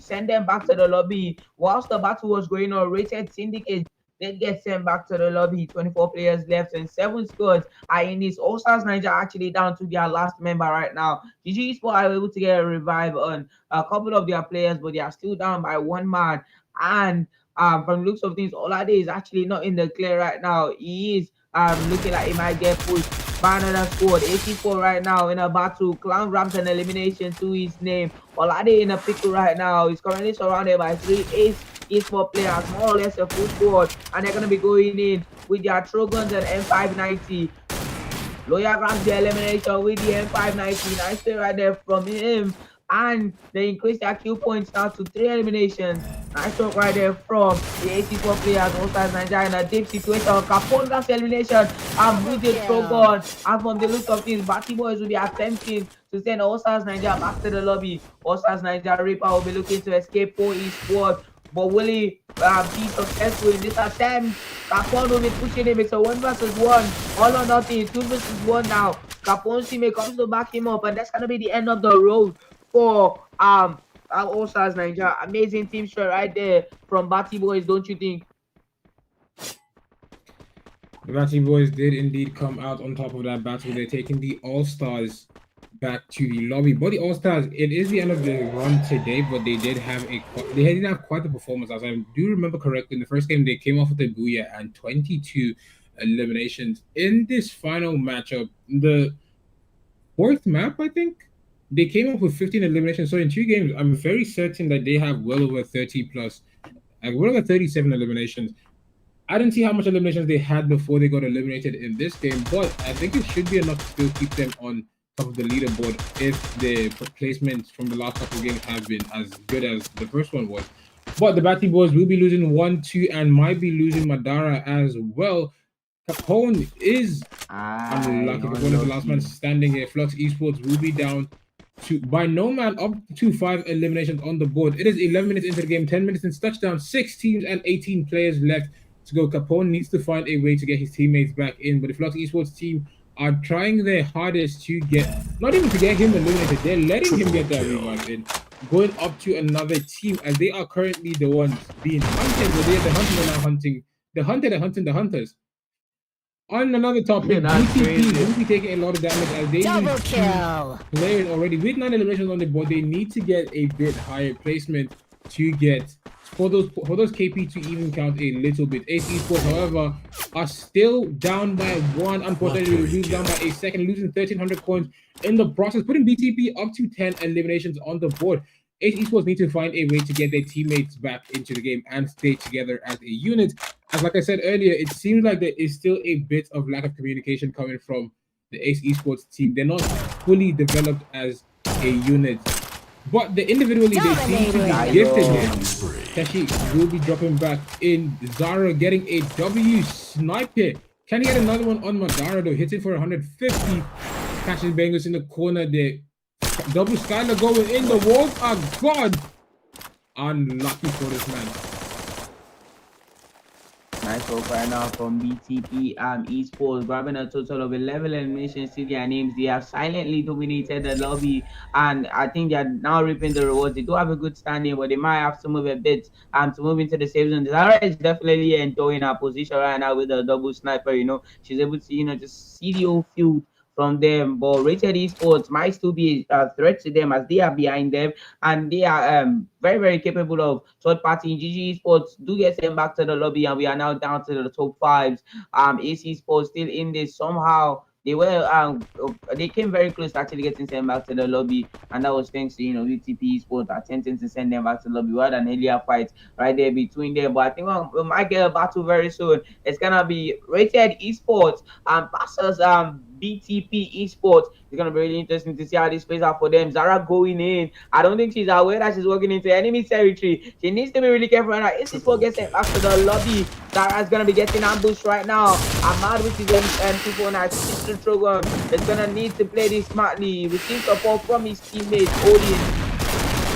send them back to the lobby. Whilst the battle was going on, Rated Syndicate did get sent back to the lobby. 24 players left and 7 squads are in this. All Stars Niger actually down to their last member right now. GG Esports are able to get a revive on a couple of their players, but they are still down by 1 man. And from looks of things, Olade is actually not in the clear right now. He is looking like he might get pushed. by another squad. 84 right now in a battle. Clown grabs an elimination to his name. Olade in a pickle right now. He's currently surrounded by 3 ace esports players, more or less a full squad, and they're gonna be going in with their Trogons and M590. Loya grabs the elimination with the M590. Nice play right there from him. And they increase their kill points now to 3 eliminations. Nice work right there from the AC4 players. All Stars Nigeria in a deep situation. Capone grabs the elimination with the Trogon. And from the looks of things, Batty Boys will be attempting to send All Stars Nigeria back to the lobby. All Stars Nigeria Reaper will be looking to escape for his squad. But will he be successful in this attempt? Capone will be pushing him. It's a 1 versus 1. All or nothing. 2 versus 1 now. Capone's teammate comes to back him up, and that's gonna be the end of the road for All Stars Nigeria. Amazing team shot right there from Batty Boys, don't you think? The Batty Boys did indeed come out on top of that battle. They're taking the All Stars back to the lobby. But the All Stars, it is the end of the run today, but they did have quite the performance. As I do remember correctly, in the first game they came off with a booyah and 22 eliminations. In this final matchup, the fourth map, I think, they came up with 15 eliminations. So in 2 games, I'm very certain that they have well over 30 plus, like well over 37 eliminations. I didn't see how much eliminations they had before they got eliminated in this game, but I think it should be enough to still keep them on top of the leaderboard if the placements from the last couple of games have been as good as the first one was. But the Batty Boys will be losing 1-2 and might be losing Madara as well. Capone is unlucky. Capone is the last man standing here. Flux Esports will be down to by no man up to 5 eliminations on the board. It is 11 minutes into the game, 10 minutes in touchdown, 6 teams and 18 players left to go. Capone needs to find a way to get his teammates back in, but the Flux Esports team are trying their hardest to get, not even to get him eliminated, they're letting him get that revive in, going up to another team, as they are currently the ones being hunted, but they're the hunters are now hunting the hunter, they're hunting the hunters. On another topic, BTP will be taking a lot of damage as they Double kill. Players already with 9 eliminations on the board. They need to get a bit higher placement to get for those KP to even count a little bit. Ace Esports, however, are still down by 1. Unfortunately, they lose down by a second, losing 1,300 coins in the process, putting BTP up to 10 eliminations on the board. Ace Esports need to find a way to get their teammates back into the game and stay together as a unit. As like I said earlier, it seems like there is still a bit of lack of communication coming from the Ace Esports team. They're not fully developed as a unit. But individually, they seem to be gifted here. Teshi will be dropping back in. Zara getting a W snipe here. Can he get another one on Madara though? Hits it for 150. Catches bangers in the corner there. Double Skylar going in. The walls are gone. Unlucky for this man. Nice work right now from BTP Esports, grabbing a total of 11 eliminations to their names. They have silently dominated the lobby, and I think they are now reaping the rewards. They do have a good standing, but they might have to move a bit to move into the safe zone. Zara is definitely enjoying her position right now with the double sniper. You know, she's able to just see the whole field from them. But Rated Esports might still be a threat to them as they are behind them, and they are very, very capable of third party. GG Esports do get sent back to the lobby, and we are now down to the top 5s. AC Sports still in this somehow. They came very close to actually getting sent back to the lobby, and that was thanks to UTP Esports attempting to send them back to the lobby. We had an earlier fight right there between them, but I think we might get a battle very soon. It's gonna be Rated Esports versus BTP Esports. It's gonna be really interesting to see how this plays out for them. Zara going in. I don't think she's aware that she's walking into enemy territory. She needs to be really careful right now. If this gets sent back to the lobby, Zara's gonna be getting ambushed right now. Ahmad with his M249 Trogon is gonna need to play this smartly. Receive support from his teammates Odin.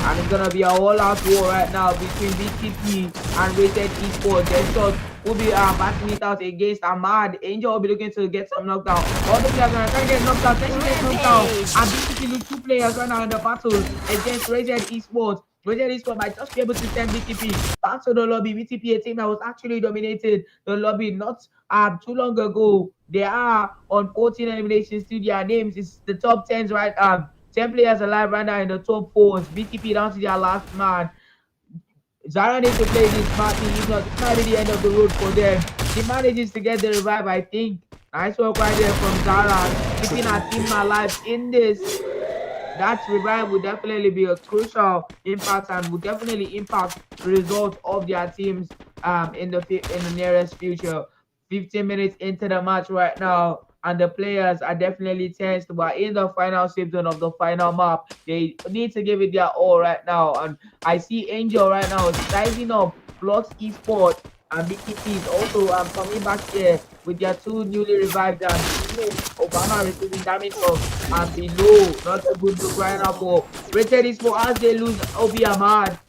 And it's gonna be a all-out war right now between BTP and Rated Esports. Their shots will be batting it out against Ahmad. Angel will be looking to get some knockdown. All the players are trying to get knocked out. They get knocked down. And BTP lose 2 players right now in the battle against Rated Esports. Rated Esports might just be able to send BTP back to the lobby. BTP, a team that was actually dominated the lobby not too long ago. They are on 14 eliminations to their names. It's the top 10s right 10 players alive right now in the top 4s. BTP down to their last man. Zara needs to play this smartly. If not, this might be the end of the road for them. he manages to get the revive. I think nice work right there from Zara, keeping our team alive in this. That revive would definitely be a crucial impact and would definitely impact the result of their teams in the nearest future. 15 minutes into the match right now, and the players are definitely tensed. But in the final season of the final map, they need to give it their all right now. And I see Angel right now sizing up Flux Esports, and BTP is also coming back here with their two newly revived teammates. Obama receiving damage from below. Not a good look right now for Rated Esports as they lose Obi Ahmad.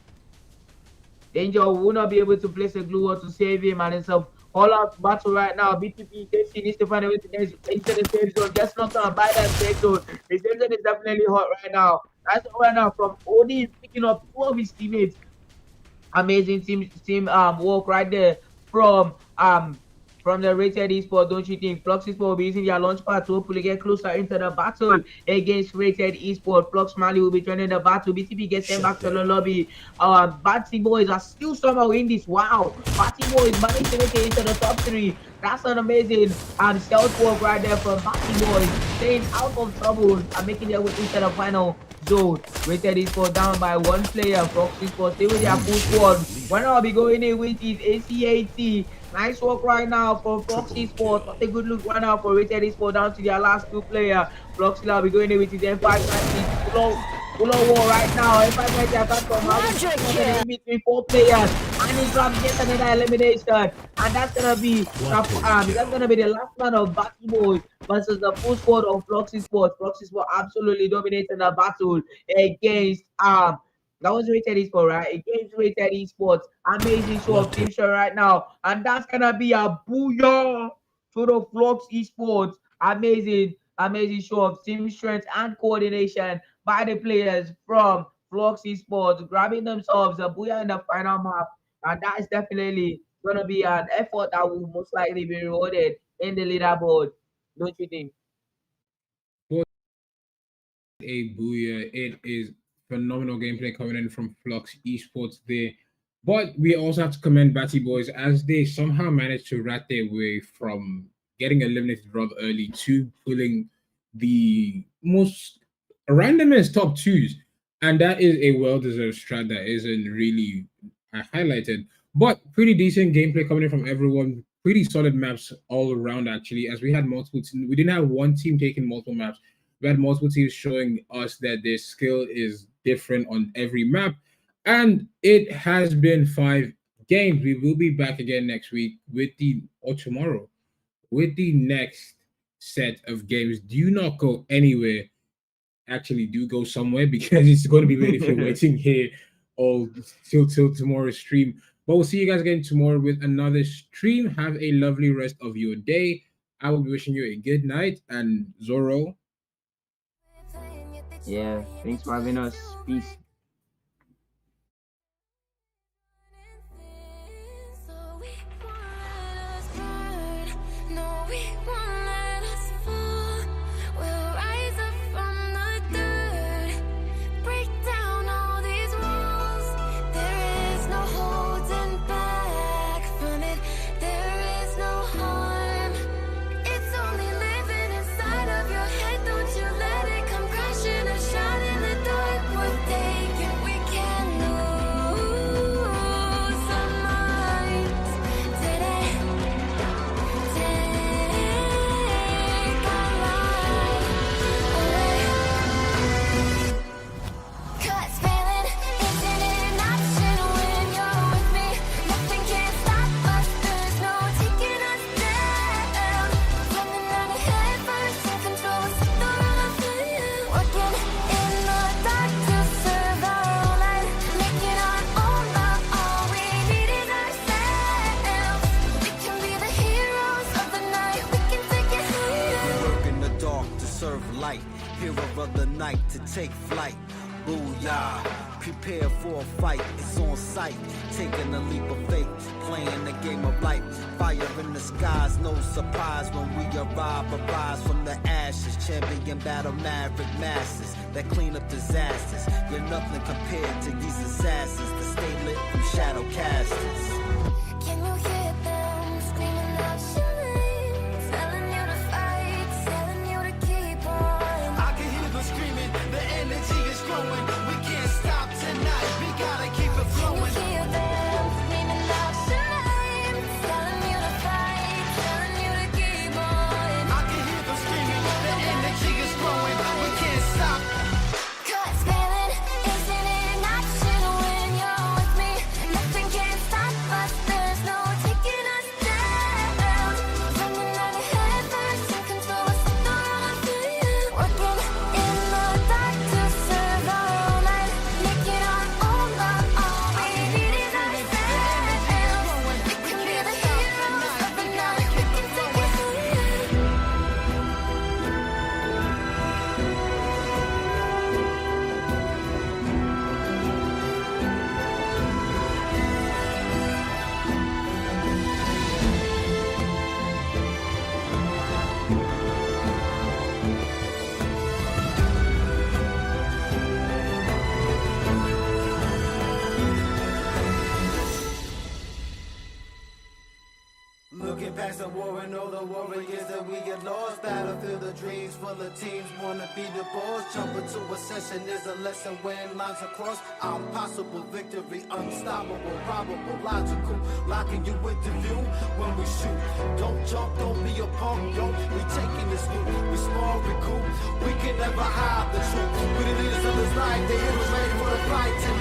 Danger will not be able to place a glue or to save him, and it's a all-out battle right now. BTP KC needs to find a way to get into the safe zone. Just not gonna buy that safe zone. The safe zone is definitely hot right now. That's right now from Odin picking up two of his teammates. Amazing team work right there from the Rated Esports. Don't you think Flux Esports will be using their launch pad to hopefully get closer into the battle against Rated Esports? Flux Mali will be joining the battle. BTP gets sent back to the lobby. Batty Boys are still somehow in this. Wow, Batty Boys managed to make it into the top 3. That's an amazing stealth work right there from Batty Boys, staying out of trouble and making their way into the final zone. Rated Esports down by 1 player. Flux Esports stay with their full squad. When I'll be going in with his ACAT. Nice work right now for Flux Esports. Not a good look right now for Rated Esports down to their last 2 players. Flux will be going in with his M590 full war right now. M590 attack from between 4 players. And he's going to get another elimination. And that's gonna be the last man of Batty Boys versus the full squad of Flux Esports. Flux Esports absolutely dominating the battle against that was Rated Esports, right? Against Rated Esports. Amazing show of team show right now. And that's gonna be a booyah to the Flux Esports. Amazing show of team strength and coordination by the players from Flux Esports, grabbing themselves a booyah in the final map. And that is definitely gonna be an effort that will most likely be rewarded in the leaderboard. Don't you think? A booyah. It is phenomenal gameplay coming in from Flux Esports there. But we also have to commend Batty Boys as they somehow managed to rat their way from getting eliminated rather early to pulling the most randomest top 2s. And that is a well-deserved strat that isn't really highlighted. But pretty decent gameplay coming in from everyone. Pretty solid maps all around, actually, as we had multiple teams. We didn't have one team taking multiple maps. We had multiple teams showing us that their skill is different on every map. And it has been 5 games. We will be back again next week tomorrow with the next set of games. Do not go anywhere. Actually, do go somewhere because it's going to be late if you're waiting here all till tomorrow's stream. But we'll see you guys again tomorrow with another stream. Have a lovely rest of your day. I will be wishing you a good night. And Zoro. Yeah, thanks for having us. Peace. Take flight, booyah, prepare for a fight, it's on sight, taking a leap of faith, playing the game of life, fire in the skies, no surprise when we arrive, arise from the ashes, champion battle maverick masses, that clean up disasters, you're nothing compared to these assassins, that stay lit from shadow casters. Can you hear them screaming growing. We can't stop tonight. We gotta keep it flowing. Can you hear them screaming out your name, telling you to fight, telling you to keep on? I can hear them screaming. The energy is growing. We can't stop. Cause feeling isn't in action when you're with me. Nothing can stop us. There's no taking us down. Running out of head first in control of the world. Working in the dark to serve our own life. Make it our own love. All we need is ourselves. We can be the heroes of the night. We can take it higher. Looking past the war and all the warriors that we get lost. Battlefield of dreams full of teams wanna be the boss. Jump into a session is a lesson when lines are crossed. Impossible victory, unstoppable, probable, logical. Locking you into view when we shoot. Don't jump, don't be a punk, yo. We taking this loop, we small, we cool. We can never hide the truth. We the leaders of this life, the heroes ready for the fight tonight.